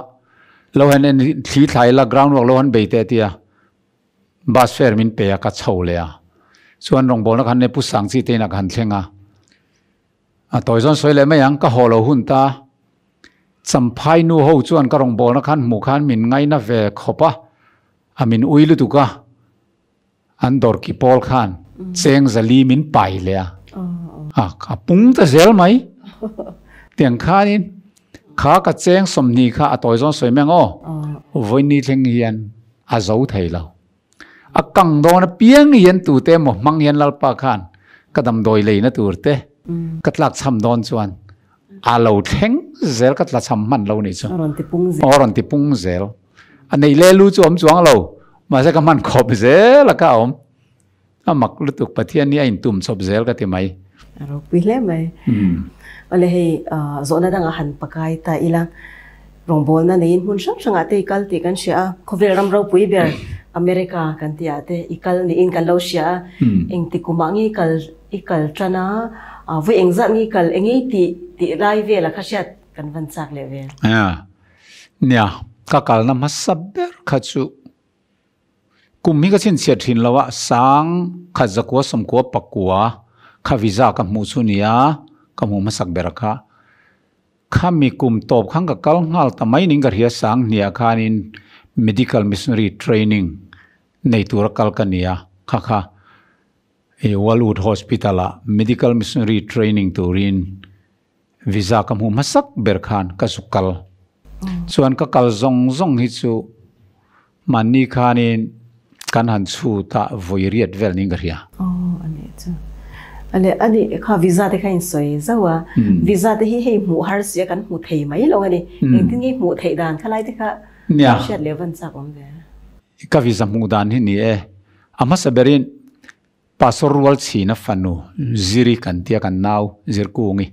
lo han en thi thlai la ground work lo han beite tia bus fare min pe ka chho le a chuan rong bol na khan ne pu sang chi te na khan thlenga a toy zon soi le mai ang ka holo hun ta champhai nu ho chuan ka rong bol na khan mu khan min ngai na ve khopa amin uilu tu ka andor ki pol khan cheng zali min pai le a ka pung ta zel mai tiang khanin kha ka cheng somni kha a toy zon soi meng o voini thleng hian a zo thei lo a kang do na piang hian tu te mo mang hian lalpa khan kadam doi le na tur te katlak cham don chuan a lo theng zel katla cham man lo ni chu oron ti pung zel anei le lu chu om chuang lo ma se ka man khop zel ka om amak lu tuk pathian ni ain tum chop zel ka ti mai aro pile mai ale hei zona danga han pakai ta ila rongbol na nein hun sang sanga te kal ti kan sia khovel ram ro pui ber America kan ti ate ikal ni in kan lo sia eng ti kumangi kal ikal chana ve engza ngi kal engi ti rai ve la khasiat kan van chak le ve nya ka kal na masaber khachu kummi ka chin chiat thin lawa sang khazakwa somkwa pakwa kha visa ka mu chunia ka mu masak beraka khami kum top khang ka kal ngal tamai ning gar hia sang nia khanin medical missionary training nei tur kal kania kha Walwood Hospital medical missionary training turin visa ka mu masak berkhan ka sukal chuan ka kal zong hi chu mani khanin kan han chu ta voiriat vel ning gar hia ani chu Ani kha visa te khain soi zawa visa te hi mu har sia kan mu thei mai lo ani engtin ngi mu thei dan khalai te kha nya shat level cha kom ve ka visa mu dan hi ni e ama saberin pasor wal china fanu ziri kan tia kan nau zir kungi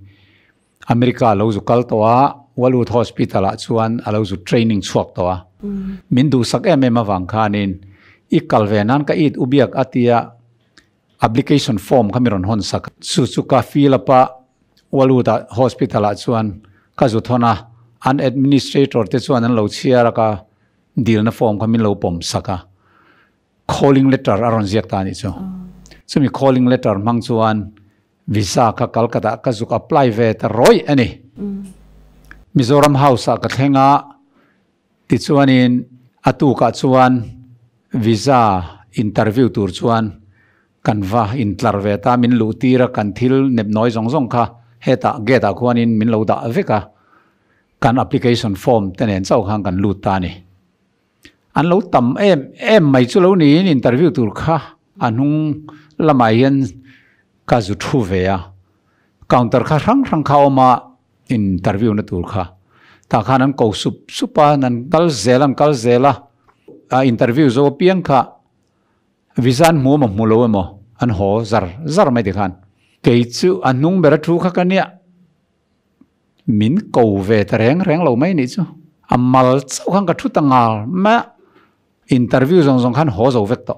America lo zu kal towa Walut Hospital a chuan alo zu training chuak towa min du sak em awang khanin I kalvenan ka it ubiak atia application form kamiron hon sak su ka fill up Walut Hospital a chuan ka zu thona an administrator te chuan an lo chiara ka deal na form kamin lo pom saka calling letter aron ziak ta ni chu chumi calling letter mang chuan visa ka Calcutta ka zuk apply ve ta roi ani Mizoram House ka thenga ti chuanin atu ka chuan visa interview tur chuan kanwa intlar ve ta min lu tira kan thil nep noi zong kha heta geta khuanin min lo da veka kan application form tenen chau khang kan lut ta ni an lo tam em mai chu lo ni interview tur kha anung lamai hian ka zu thu ve a counter kha rang kha oma interview na tur kha ta khanan ko supa nan kal zela interview zo piang kha visan mu lo mo an ho zar mai de khan ke chu anung bera thu kha kania min ko ve ta reng lo mai ni chu amal chau khang ka thu tanga ma interview zong khan ho zo vek to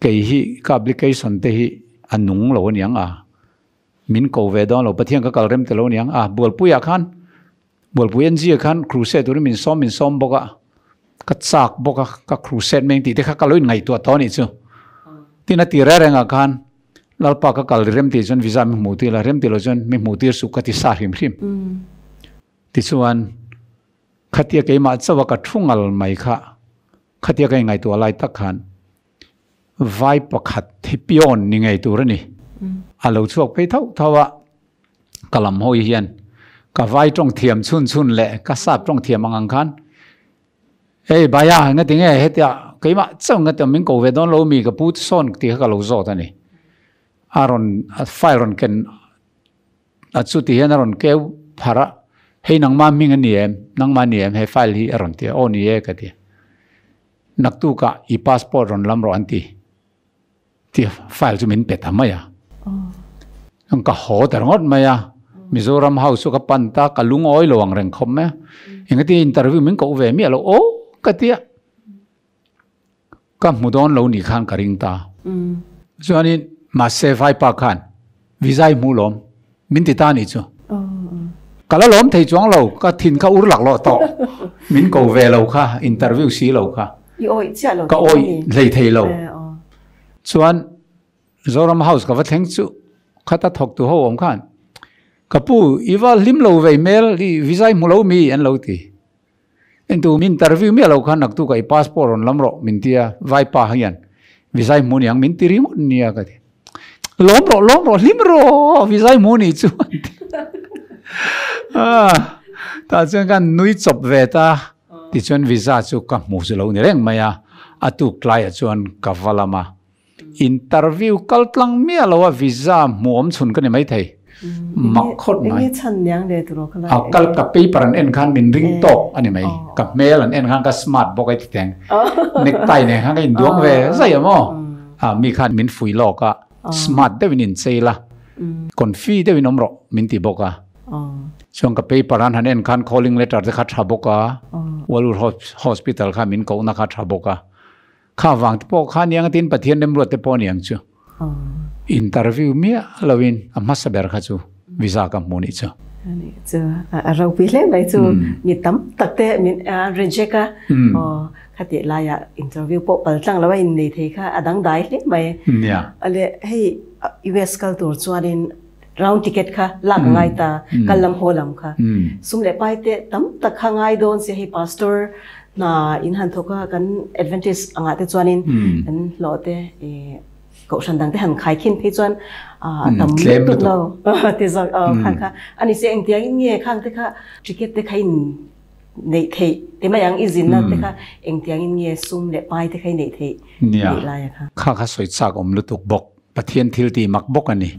ke hi ka application te hi anung lo niang a min ko ve don lo pathian ka kalrem te lo niang a bol puya khan bol puyen ji khan cruise tur min som boka ka chak boka ka cruise meng ti te kha kaloin ngai to to ni chu tina ti renga khan lalpa ka kalrem ti jon visa mi muti la rem ti lo jon mi muti su ka ti sa hrim ti chuan khatia ke ma chawa ka thungal mai kha khatia kai ngai to lai tak khan vai pakhat thipion ni ngai tur ni alo chuak pe thawa kalam hoi hian ka vai tong thiam chun le ka sap tong thiam angang khan ei baya nga tinge hetia keima chang nga min ko ve don lo mi ka put son ti ka lo zo ta ni aron file ron ken chu ti hian aron ke phara hei nang ma ming ani em nang ma ni em he file hi aron ti o ni e ka ti naktu ka I passport ron lam ro anti ti file chu min pe ta maya ang ka ho tar ngot maya Mizoram House ka panta kalung oi lowang reng khom me ingati interview min ko ve mi alo o ka tia ka mudon lo ni khan karing ta chuani ma se vai pa khan visa mu lom min ti ta ni chu kala lom thei chuang lo ka thin ka ur lak lo to min ko ve lo kha interview si lo kha ka oi lei thei lo chuan Mizoram House ka va theng chu khata thok tu ho om khan kapu iwa lim lo ve mel li visa mu lo mi an lo ti entu min interview mi lo khan nak tu kai passport on lamro min tia vai pa hian visa mu niang min tiri mo nia ka ti lomro lim ro visa mu ni chu ta chen kan nui chop ve ta ti chon visa chu ka mu su lo ni reng maya atu klai chuan ka valama interview kaltlang mi lo visa mu om chun ka ni mai thei mặc khốt mai kal ka paper an en khan min ring tok ani mai ka mail an en khan ka smart box ai teng necktie ne khan in duang ve zai mo mi khan min fui lo ka smart de win cheila confi de win omro min ti boka chong ka paper an han en khan calling letter de kha tha boka Walut Hospital kha min ko na kha tha boka kha wang po khan yang tin pathian dem ro te po niang chu interview mi lawin amma saber kha chu visa ka moni chu ani chu rau pi le lai chu mi tam takte min reject ka khati la ya interview po pal tlang lawa in nei thei kha adang dai le mai ya ale hey US kal tur chuanin round ticket kha lak ngai ta kalam holam kha sumle pai te tam tak kha ngai don se hi pastor na in han thoka kan advantage anga te chuanin kan lo te cậu sẵn đang thế hẳn khai kinh thế chuan tầm lúc lâu thế rồi khang kha anh sẽ anh tiếng nghe khang thế kha ticket thế khai nei thei te mai ang izin na te kha eng tiang in nge sum le pai te khai nei thei nei la ya kha kha soi chak om lutuk bok pathian thil ti mak bok ani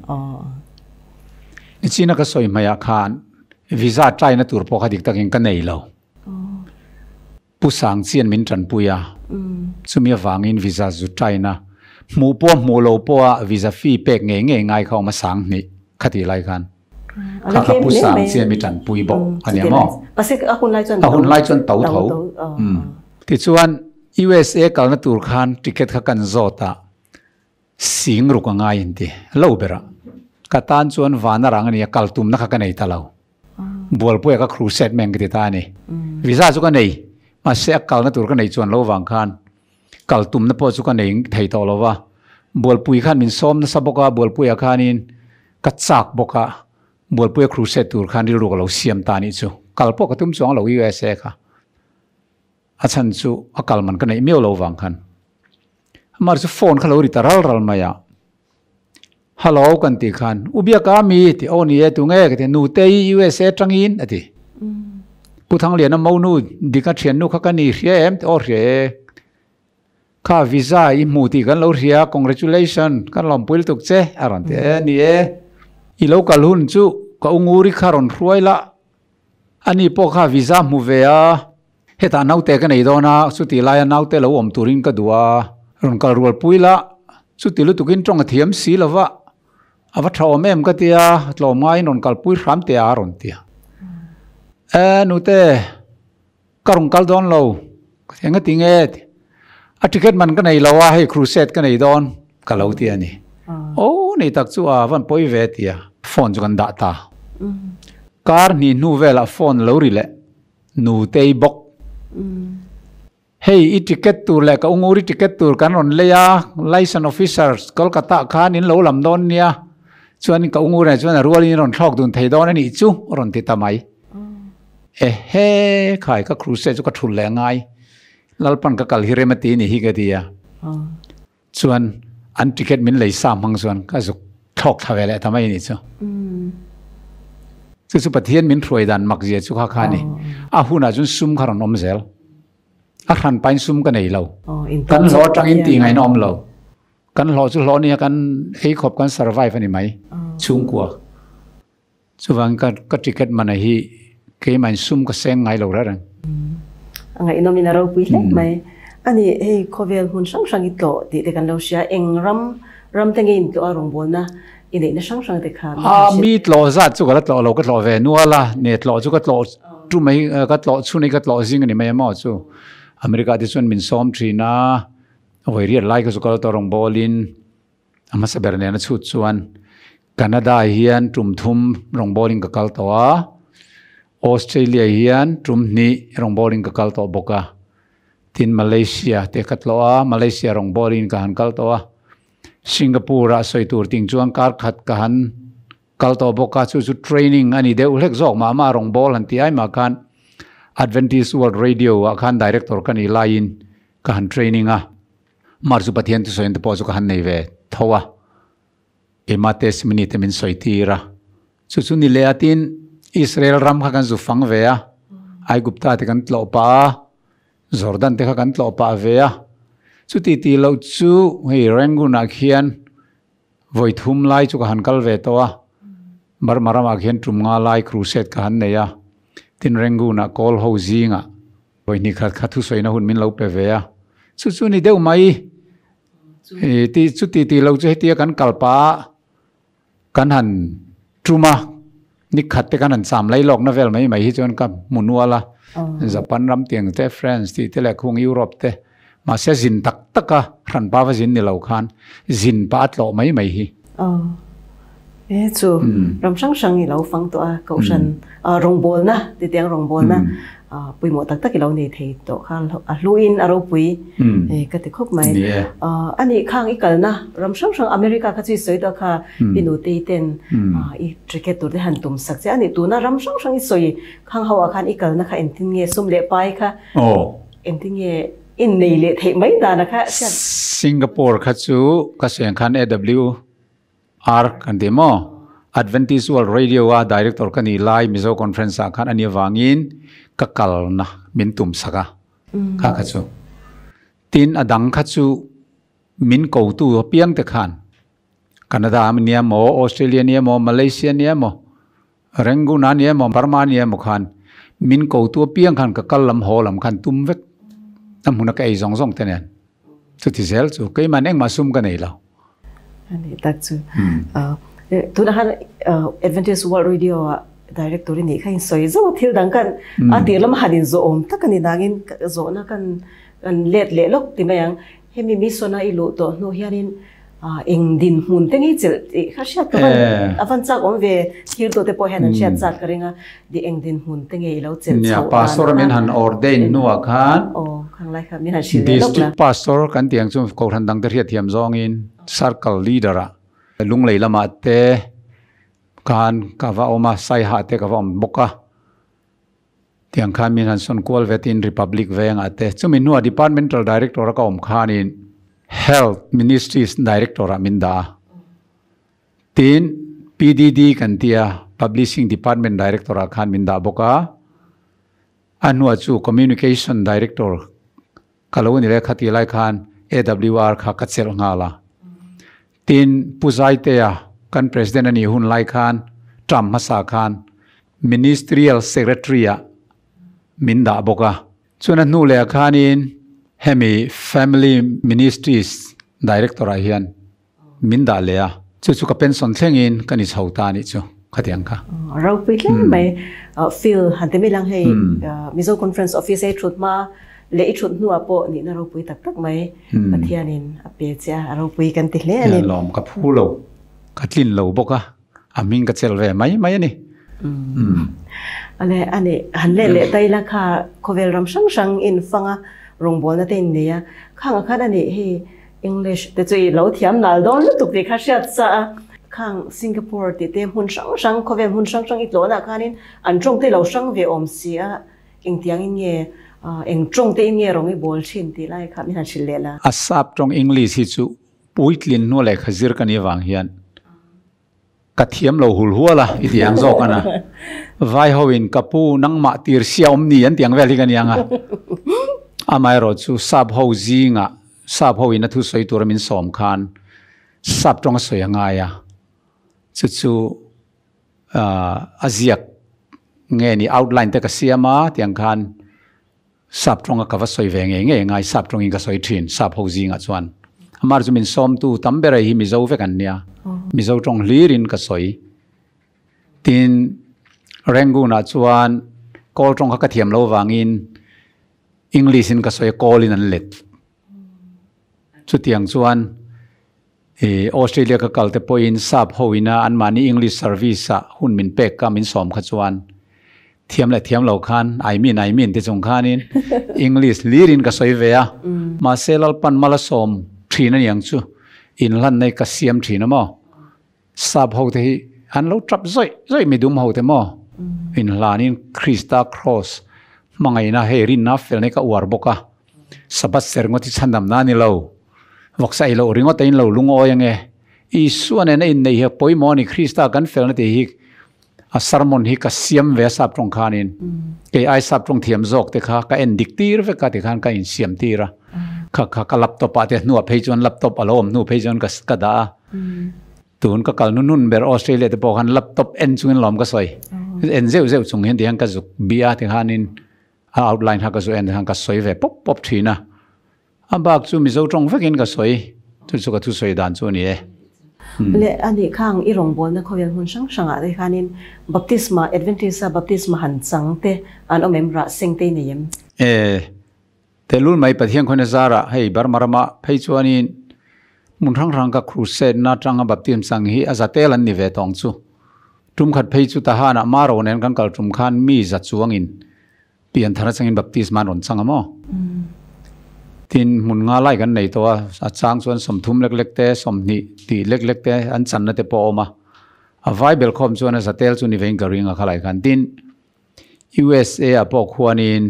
ni china ka soi maya khan visa try na tur po khadik takin ka nei lo pusang chian min tran puya chumia wangin visa zu try na mu po mu lo po visa fee pek nge ngai khaw ma sang ni khati lai khan kha pusang chian mi tran pui bok ani mo pasik akun lai chon tau tho ti chuan USA kal na tur khan ticket kha kan zota sing ru ka ngai in ti lo bera katan chuan wana rang ani kal tum na kha ka nei ta lo bol po ka crusade meng ki ta ni visa chu ka nei ma se kal na tur ka nei chuan lo wang khan kal tum na po chu ka nei thei to lo wa bol pui khan min som na saboka bol pui khanin ka chak boka bol pui crusade tur khan ri ru ka lo siam ta ni chu kal po ka tum chuang lo USA kha achan chu akal man ka nei meo lo wang khan mar chu phone kha lo ri taral ral maya hello kan ti khan ubia ka mi ti oni e tu nge ke nu te USA tangin ati puthang lian na mo nu dika thian nu kha ka ni hria em te or hre kha visa I mu ti kan lo hria congratulation kan lom puil tuk che aron te ni e I lo kal hun chu ka unguri kharon hruaila ani po kha visa mu ve a heta naute ka nei dona chu ti lai naute lo om turin ka duwa ron kal rual puila chu ti lu tukin tong thiam si lova awa thawm em ka tia tlom ngai non kal pui hram te a ron tia nu te karung kal don lo enga tinge a ticket man ka nei lawa hei crusade ka nei don ka lo tia ni nei tak chu a van poi ve tia phone chu kan da ta kar ni nu vela phone lo ri le nu te bok hey I ticket tur le ka unguri ticket tur kan ron leya license officers Kolkata khan in lo lam don nia chuan ka ungura chuan rualin ron thlok dun thei don ani chu ron ti tamai he khai ka cruise chu ka thul le ngai lalpan ka kal hiremati ni hi ga dia chuan an ticket min lei sam hang chuan ka zuk thok thawele tamai ni chu pathian min throi dan mak je chu kha khani a huna chun sum kharon om zel a khan pain sum ka nei lo kan lo tang in ti ngai nom lo kan lo chu lo ni kan ei khop kan survive ani mai chung kwa chuwang ka ticket man hi ke man sum ka seng ngai lo ra rang anga inom ni ro pui le mai ani ei khovel hun sang sang I to ti te kan lo sia eng ram tengin to arong bol na ine na sang sang te kha mi tlo za chu ka lo ka tlo ve nuala ne tlo chu ka tlo tu mai ka tlo chu nei ka tlo jing ani mai ma chu America ti chuan min som thina voi ri lai ka chu ka to rong bolin ama sa berne na chu chuan Canada hian tum thum rong bolin ka kal towa Australia hian tum ni rong bolin ka kal to boka tin Malaysia te katloa Malaysia rong bolin ka han kal towa Singapore a soitur ting chuan kar khat ka han kal to boka chu training ani de ulek zok ma rong bol han ti ai ma khan Adventist World Radio a khan director kan I line ka han training a mar chu pathian tu soin te po chu ka han nei ve thowa emates minute min soitira chu ni le atin Israel ram kha kan zu fang ve a ai gupta te kan tlo pa Jordan te kha kan tlo pa ve a chu ti lo chu hei ranguna khian voi thum lai chu ka han kal ve to a mar marama khian tum nga lai crusade ka han nei a tin ranguna kol ho zinga voi ni khat khathu soina hun min lo pe ve a chu ni deu mai ti lo chu ti kan kalpa kan han truma ni khat te kan han sam lai lok na vel mai hi chon ka munuala Japan ram tiang te France ti te le khung Europe te ma se zin tak taka ran pa wa zin ni lo khan zin pa tlo mai hi chu ram sang I lo fang to a ko san rong bol na ti tiang rong bol na pui mo tak I lo nei thei to khan a luin aro pui ka te khop mai ani khang I kal na ram sang America kha chi soi to kha pinu te ten I ticket tur de han tum sak che ani tu na ram sang I soi khang hawa khan I kal na kha en tin nge sum le pai kha en tin nge in nei le thei mai da na kha Singapore kha chu ka seng khan AW ar kan demo Adventist World Radio a director kani lai mizo conference a khan ania wangin kakal na min tum saka kha khachu tin adang khachu min ko tu piang te khan Canada nia mo Australia nia mo Malaysia nia mo Renguna nia mo Burma nia mo khan min ko tu piang khan kakal lam ho lam khan tum vek am huna kai zong zong tenen chu ti zel chu kai man eng ma sum ka nei lo ani tak chu tu na han Adventist World Radio director ni khain soi zo thil dang kan a tir lam hadin zo om takani dangin zo na kan let le lok ti mayang hemi mi sona ilu to no hianin eng din mun te ngi chil kha sha ka avan chak om ve thil to te po han sha chat karinga di eng din mun te ngi lo chel nia pastor min han ordain nu a khan khang lai kha min han shil lok district pastor kan tiang chu ko than dang te riat thiam zong in circle leader a lung lei lama te kan ka va oma sai ha te ka va boka tiang khan min han son kwal vetin republic veng ate chumin nu departmental director ka om khan in health ministries director minda tin PDD kan tia publishing department director khan minda boka anu chu communication director kalawni le khati lai khan AWR kha kachel ngala tin puzai te ya kan president ani hun lai khan Tram Masa khan ministerial secretary minda boka chuna nu le khan in hemi family ministries director hian minda le a chu ka pension thlengin kani chhota ni chu khatiang kha rau pi hleng mai feel han te milang hei mizo conference office e thut ma le I thut nu apo ni na rau pui tak tak mai pathianin ape cha rau pui kan ti hle ani lom ka phu lo ka tlin lo boka aming ka chel ve mai ani ale ani han le tai la kha khovel ram sang sang in fanga rong bol na te nia khang kha ani he English te chui lo thiam nal don lu tuk ti kha sha cha khang Singapore ti te hun sang sang khovel hun sang sang I tlo na khanin an trong te lo sang ve om sia eng tiang in nge eng trong te in nge rong I bol chin ti lai kha mi han shil le la asap trong English hi chu puitlin no le khazir kan wang hian ka thiam lo hul huala I tiang zo kana vai hoin kapu nang ma tir siaom ni an tiang veli kan yanga amai ro chu sab ho zinga sab ho ina thu soi tur min som khan sab trong soi anga ya chu aziak nge ni outline te ka siama tiang khan sab trong ka va soi ve nge ngai sab trong in ka soi thin sab ho zinga chuan amar chu min som tu tambera hi mi zo ve kan nia mi zo trong lirin ka soi tin rengu na chuan kol trong ka thiam lo wangin English in ka soi call in an let chu tiang chuan Australia ka kalte point sap hoina an mani English service a hun min pek ka min som kha chuan thiam lo khan I mean te chung khan in English lirin ka soi ve a ma selal pan mala som thina yang chu in lan nei ka siam thina mo sap ho te an lo trap zoi mi dum ho te mo in lanin Christa cross mangai na he rin na fel ne ka war boka sabat ser ngoti chandam na ni lo voksai lo ringo tein lo lungo yange I suan na in nei he poimo ni Christa kan fel na te hi a sermon hi ka siam ve sap trong khanin ke ai sap trong thiam jok te kha ka en diktir ve ka te khan ka in siam tira kha laptop ate nu phei chon laptop alom nu phei chon ka da tun ka kal nun ber Australia te po khan laptop en chung lom ka soi en zeu chung hen diang ka zuk bia te khanin outline ha ka zo en hang ka soi ve pop thina abak chu mi zo trong vekin ka soi chu ka thu soi dan chu ni le ani khang I rong bol na khovel hun sang sang a de khanin baptisma Adventist baptisma han chang te an omem ra seng te ne yem telul mai pathian khone zara hei bar marama phei chuanin mun rang ka crusade na tanga baptism sang hi azatel an ni ve tong chu tum khat phei chu ta hana maro nen kan kal tum khan mi za chuangin pian thara changin baptisma ron changamo tin mun nga lai kan nei to a chang chuan som thum lek te som ni ti lek te an chan na te po ma a bible khom chuan a zatel chu ni vein garinga khalai kan tin USA a po khuanin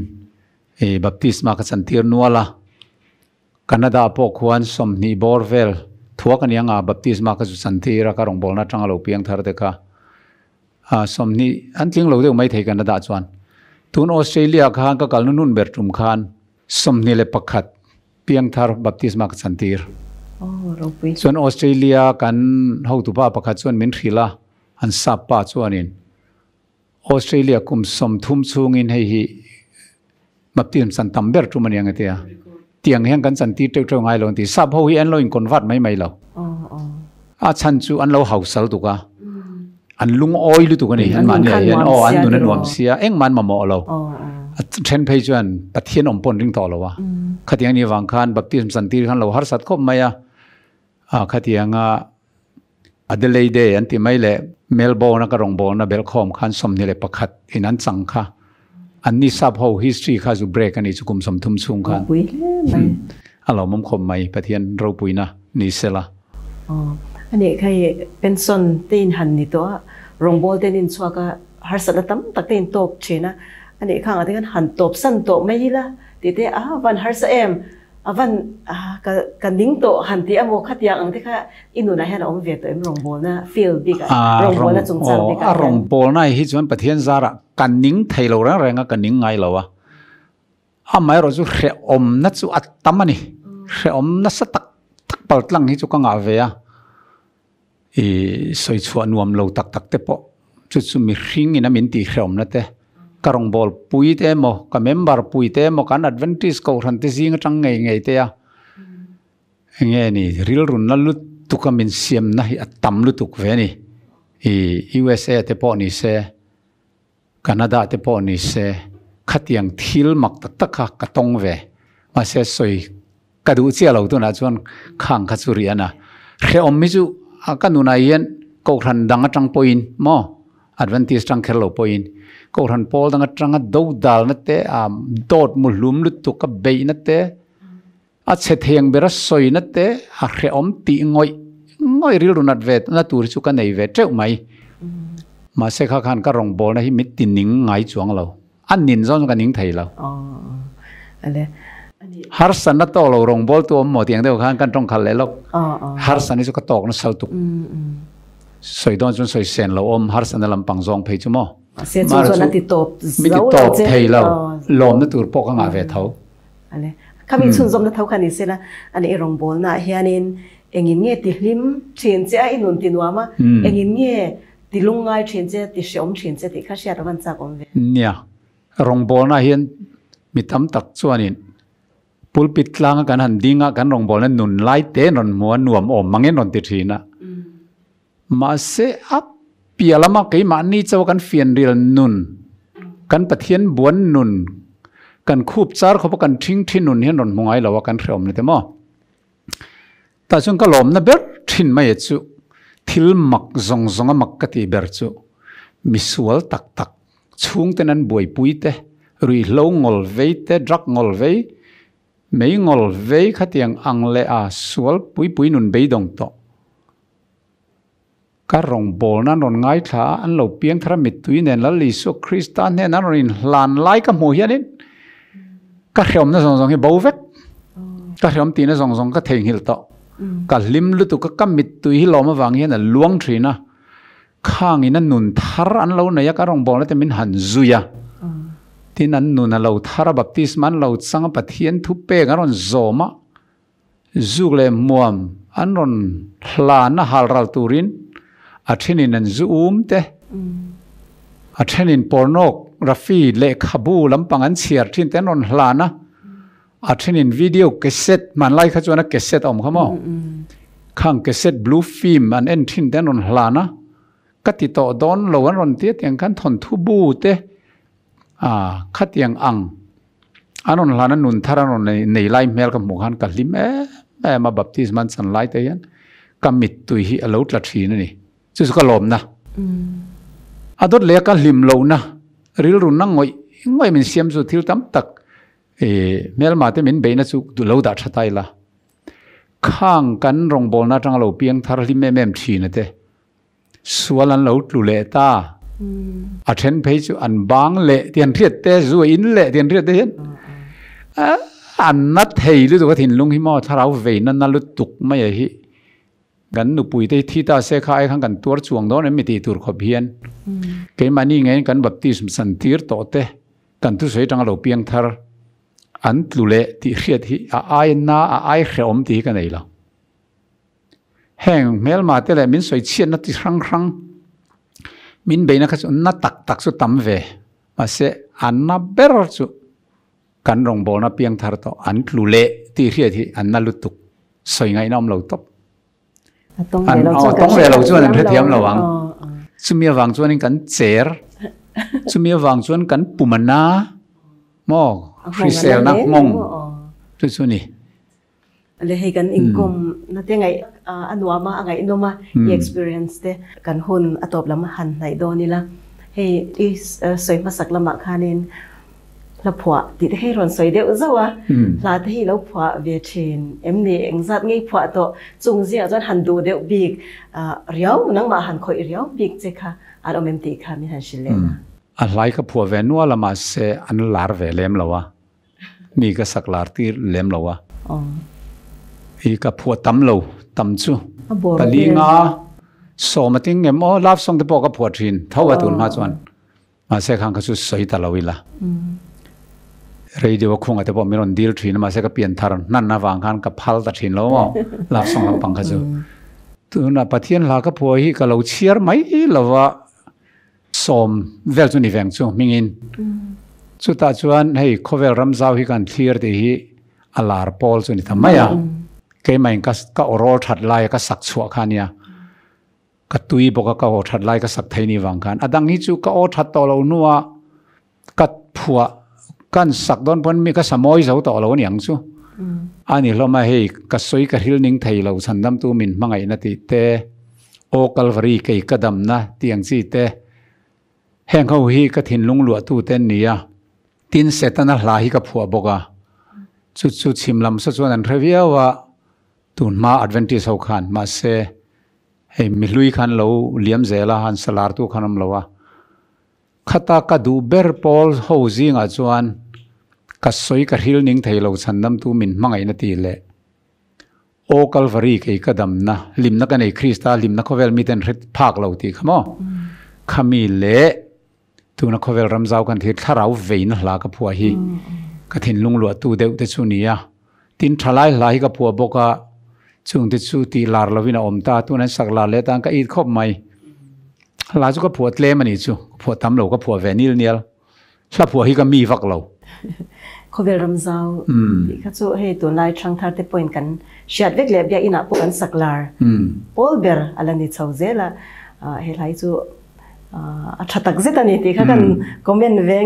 baptisma ka chantir nuala Canada po khuan som ni borvel thuak anianga baptisma ka chu chantira ka rong bolna tanga lo piang thar te kha สมนี้อันจริงเราเดี๋ยวไม่เทกันนะดาจวนทุนออสเตรเลียข้างก็กลนุ่นเบอร์ตุมขานสมนี้เลยประคัดเพียงทาร์บัพติสมากสันติร์ส่วนออสเตรเลียกันเขาตุป้าประคัดส่วนมินทรีละอันสับป้าส่วนนี้ออสเตรเลียกุมสมทุ่มสูงอินให้บัพติสสันตัมเบอร์ตุมันยังไงเตียเตียงแห่งกันสันติเจ้าไงลงที่สับเขาเห็นเราอินคนวัดไม่เราอาชันจูอันเราเฮาสัลตุกะอันลุงอ้อยลุตุกันนี่อันมันเนี่ยอันนู้นนวมเสียเอ็งมันมาหมอเราเทนเพย์จวนปัทเทียนอมปนริงต่อเราวะขัดยังนี่วังคันบัพติสสันติขันเราฮาร์สัตคบไหมขัดยังอเดเลย์เดย์อันที่ไม่เละเมลโบนักรองโบนักเบลคอมขันสมนี่เลยประคัดอินันสังค่ะอันนี้ทราบhow history ข้าจะ break กันนี่จุกุมสมทุมซุงกันเรามั่มคมไหมปัทเทียนเราปุยนะนี่เสละอันนี้ใครเป็นส่วนตีนหันนี่ตัวรองโบเตนินชัวก็ฮาร์สัตตั้มตักตีนตบเชนะอันนี้ข้างอันนี้กันหันตบสั้นตบไม่ยี่ละตีเตวันฮาร์สเอ็มวันกันดิ้งโตหันที่อโมขัดยางอันที่ข้าอินุนายฮันอมเวทตัวรองโบนะฟิลดิกรองโบนะจงจังดิกรองโบนะฮิจวนปัทเทียนซาระกันดิ้งไทยเราแรงๆกันดิ้งไงเราวะไม่รู้จุเรอมนัดจุอัตตมันนี่เรอมนัดสตักเปิดหลังฮิจุกังอาเวียสวยชวนวมเราตักเตปจุดสุมิริงอินามินตีเรอมนั่นเตกรองบอลปุยเตโมกับเมมเบอร์ปุยเตโมกันอัดเวนติสกูรันติซิงจังไงเตะไงนี่ริลรุนนั่นลุตุกมินเซียมนะอัตตัมลุตุกเวนี่USA เตปอนี่เซแคนาดาเตปอนี่เซขัดยังทิลมักตักกะตงเวมาเซสวยกระดูเสียเราตัวนั้นชวนข้างขัดสุริยนะเรอมมิจูกันนุนายเย็นกูรันดังจังปอยน์มออัดเวนติสจังเคลโลปอยน์กูรันพอลดังจังดูดัลนัตเตโดดมุลุมลุตุกเบย์นัตเตอัดเสถียงเบรัสสอยนัตเตเรอมตีง่อยริลรุนัดเวทนัตูริสุกันในเวทเจ้าไหมมาเสกขันก็รองบอลนะฮิมิตตินิงไงจวงเราอันนินซ้อนกันนิงไทยเราฮาร์สันนัตโตเรารองบอลตัวหมดอย่างเดียวขันกันตรงขันเลยลูกฮาร์สันนี่สุกตอกนั่นเสาตุกสวยดอนจนสวยเซนเราฮาร์สันนั่นลำปังซองเพย์จุโม่มาสุนัติโตมิติโตเพย์เราลมนั่นตัวปกงาเวทเท้าอะไรข้ามีสุนทรนั่นเท้าขันนี่เสร็จแล้วอันนี้รองบอลนะเฮียนินเอ็งเงี้ยติลิมเชียนเจ้าอินุนตินัวมาเอ็งเงี้ยติลุงไงเชียนเจ้าติเสียมเชียนเจ้าติข้าเชียร์วันจากอมเวเนี่ยรองบอลนะเฮียนมิตำตักส่วนนี้ปุลปิดลางกันหันดิ้งกันรองบอลนั้นนุนไล่เตนนมัวนวมอมมังเงินนติทีนะมาเสอับเปียละมาเกี่ยมันนี่เจ้ากันเฟียนเรียนนุนกันปะเทียนบวนนุนกันคูบจาร์เขาพกันทิ้งที่นุนเฮียนนมงไอเราว่ากันเรียมนี่แต่หม้อแต่ช่วงก็หลอมนะเบอร์ทิ้งไม่เยจูทิลมักซงมักกติเบอร์จูมิสวลตักช่วงแต่นั้นบวยปุยเตรุยลงงอลเวเตดรักงอลเวไม่งอลเวขัดยังอังเลอาสวลปุยนุนเบยดงโตการรองบอลนั้นรอนง่ายท่าอันเราเพียงทรามิตุยเนี่ยแล้วลิสุคริสตันเนี่ยนั้นรินลานไล่กับโมเฮียนินก็เรียมนั่นสองให้บ่าวเวกก็เรียมตีนั่นสองก็เทงหิลโตก็ลิมลุตุก็มิตุยล้อมวางเฮียน่ะล้วงทรีนะข้างอินั่นนุนทาร์อันเราเนี่ยก็รองบอลนั่นแต่มินหันซุยาที่นั่นนุนเราทาร์บัพติสมันเราสังปะเทียนทุเปกันรอนโซมาซุกเลมัวมอันรอนลานะฮัลรัลตูรินอาเทนินนันซูมเตอาเทนินปอร์โนกราฟีเล็กขบูลำปังอันเสียร์ทินเตนอนลานะอาเทนินวิดีโอเกสเซตมันไล่ขจวนเกสเซตอมขโมข้างเกสเซตบลูฟิล์มอันเอ็นทินเตนอนลานะกัติโตดอนโลวันรอนเตียอย่างกันทนทุบูเตขัดยังอังอันนนลานะนุนทารานนในไล่เมลกับหมู่ฮันกับลิมมาบัพติสมันสันไล่เตียนกัมิดตุยฮิอลูตลัดทีนี่จุดก็ลมนะอดเลี้ยกันลิมโลนะริลรุนนั่งง่อยมันเสียมสุดที่ตั้มตักเมลมาเตมินเบย์นะสุดูโลดัดชัดไตละข้างกันรองบอลนะจังเราเพียงทาร์ลิมเมมทีนะเตส่วนนั้นเราลุเลต้าอาเทนเพย์อันบางเละเตียนเรียดเตะส่วนอินเละเตียนเรียดเตะอันนัดเฮยรู้ตัวถิ่นลุงฮิมอถ้าเราเวนันนั่นลุตุกไม่ใช่ กันนุปุยได้ที่ตาเสกายขังกันตัวจวงโดนไม่ตีตัวขบเฮียนเกมันนี่ไงกันบัพติสมสันติร์โตเตกันทุสวยจังเราเพียงทาร์อันตุเลที่เขียดที่อายนาอายเขียมที่กันไหนล่ะแห่งเมลมาเตเลมินสวยเชียนนัดที่ครั้งมินเบนักสุนัดตักสุดตั้มเวมาเสอันนับเบอร์สุกันรองบอลนับเพียงทาร์โตอันตุเลที่เขียดที่อันนัลุตุกสวยไงน้อมเราตบอันต้องเวเราชวนนั่นเทียมเราวังสุมีวังชวนกันเจอร์สุมีวังชวนกันปุ่มนาหม้อฟรีเซลนักมงทุกส่วนนี้เลยให้กันอิงคมนั่นยังไงอันว่ามาอะไรอินโนมา experience เดกันหุ่นอัตบละมาหันไหนโดนนี่ละให้ที่สวยมาสักละมาคานินละผัวติดให้รอนสวยเดียวซะวะลาที่เราผัวเวียเชนนี่เองสัตว์งี้ผัวตัวจุงเสียจนหันดูเดียวบีกเรียวนั่งมาหันคอยเรียวบีกเจ้าค่ะอันอเมมติค่ะมีหันชิเลนะอะไรก็ผัวเวนัวละมาเสอันลาร์เวเลมละวะมีก็สักลาร์ที่เลมละวะอีกับผัวตั้มเราตั้มจูปลีงาสมัติงเงมอลาฟส่งที่ปอกับผัวทินเท่าว่าตุนมาจวนมาเสขังก็สุดสวยตลอดเวลาเรื่องเดียวคงอาจจะบอกไม่รอนดีลทินมาเสก็เปลี่ยนทารนั่นนะวางกันกับพัลตัดทินแล้วมั้งลาฟส่งลำปังก็จูตุนปะเทียนลากับผัวฮีก็เราเชียร์ไม่ละวะสมเวลจุนิเวงจูมิงินสุดท้ายจวนให้เขาเวลรำซาวฮีกันเคลียร์ที่ฮีอลาร์พอลจุนิทำไมอ่ะเกี่ยมันก็อรอทัดไล่ก็สักชัวขานี่ก็ตุยบอกก็อรอทัดไล่ก็สักไทยนี่วังกันอดังนี้จูก็อรอทัดต่อเราหนัวก็ผัวกันสักโดนพ้นมีก็สมอยเสาต่อเราเนี่ยจูอันนี้เรามาให้ก็สวยก็ฮิลนิ่งไทยเราสันดำตัวมินมังไงนาทีเตโอคัลวารีก็อีกดำนะเตียงซีเตแห่งเขาฮีก็ทิ้งลุงหลวตู้เต้นนี่ทิ้งเสร็จนั่นลาฮีก็ผัวบอกจุดชิมลำสุดส่วนนั้นเรียกว่าตุนมาอัดเวนติสเอาขันมาเสให้มิลุยขันเราเลี้ยมเจล่าหันสลาร์ตุขันมเราขัตากดูเบอร์พอลฮูซิงอาจวนกัสอยกับฮิลนิ่งไทยเราสันดำตัวมินมังไงนาทีเล่โอคัลวารีก็อีกดำนะลิมนักในคริสต์ลิมนักเวลมีแต่เรื่องภาคเราตีขโมขมิเล่ตัวนักเวลรำซาวกันที่ถ้าเราเวียนหลากับผัวฮีก็ทิ้งลุงหลวตู้เดียวแต่ชุนีทิ้งทลายหลายกับผัวบอกจุงติดสูตีลาร์ลวินาอมตาตัวนั้นสักลาเลตังก็อีกครบไหมลาจุก็ผัวเล่มันอีจูผัวตำเราก็ผัวเวนิลเนียลถ้าผัวฮีก็มีฟักเราเขาเวลรำซาวเขาจะให้ตัวนายช่างทาร์เตปอยน์กันเชียดเวกเล็บยาอินาพวกกันสักลาร์พอลเบอร์อะไรนี่ชาวเซล่าเฮลัยจูชัดตักเซตันนี่ที่เขากันคอมเมนต์เวง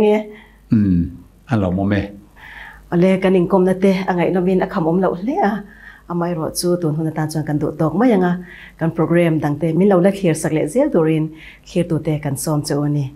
อันเราโมเมอะไรกันอิงคมนั่นเตะอะไรนวินอคำอมเราเลยอาไม่รอดสู้ตัวหุ่นตาจวนกันดูตอกไม่ยังกันโปรแกรมต่างเตะมิเราเลือกเขียนสักเล็กเสียตัวรินเขียนตัวเตะกันซ้อมเจ้านี่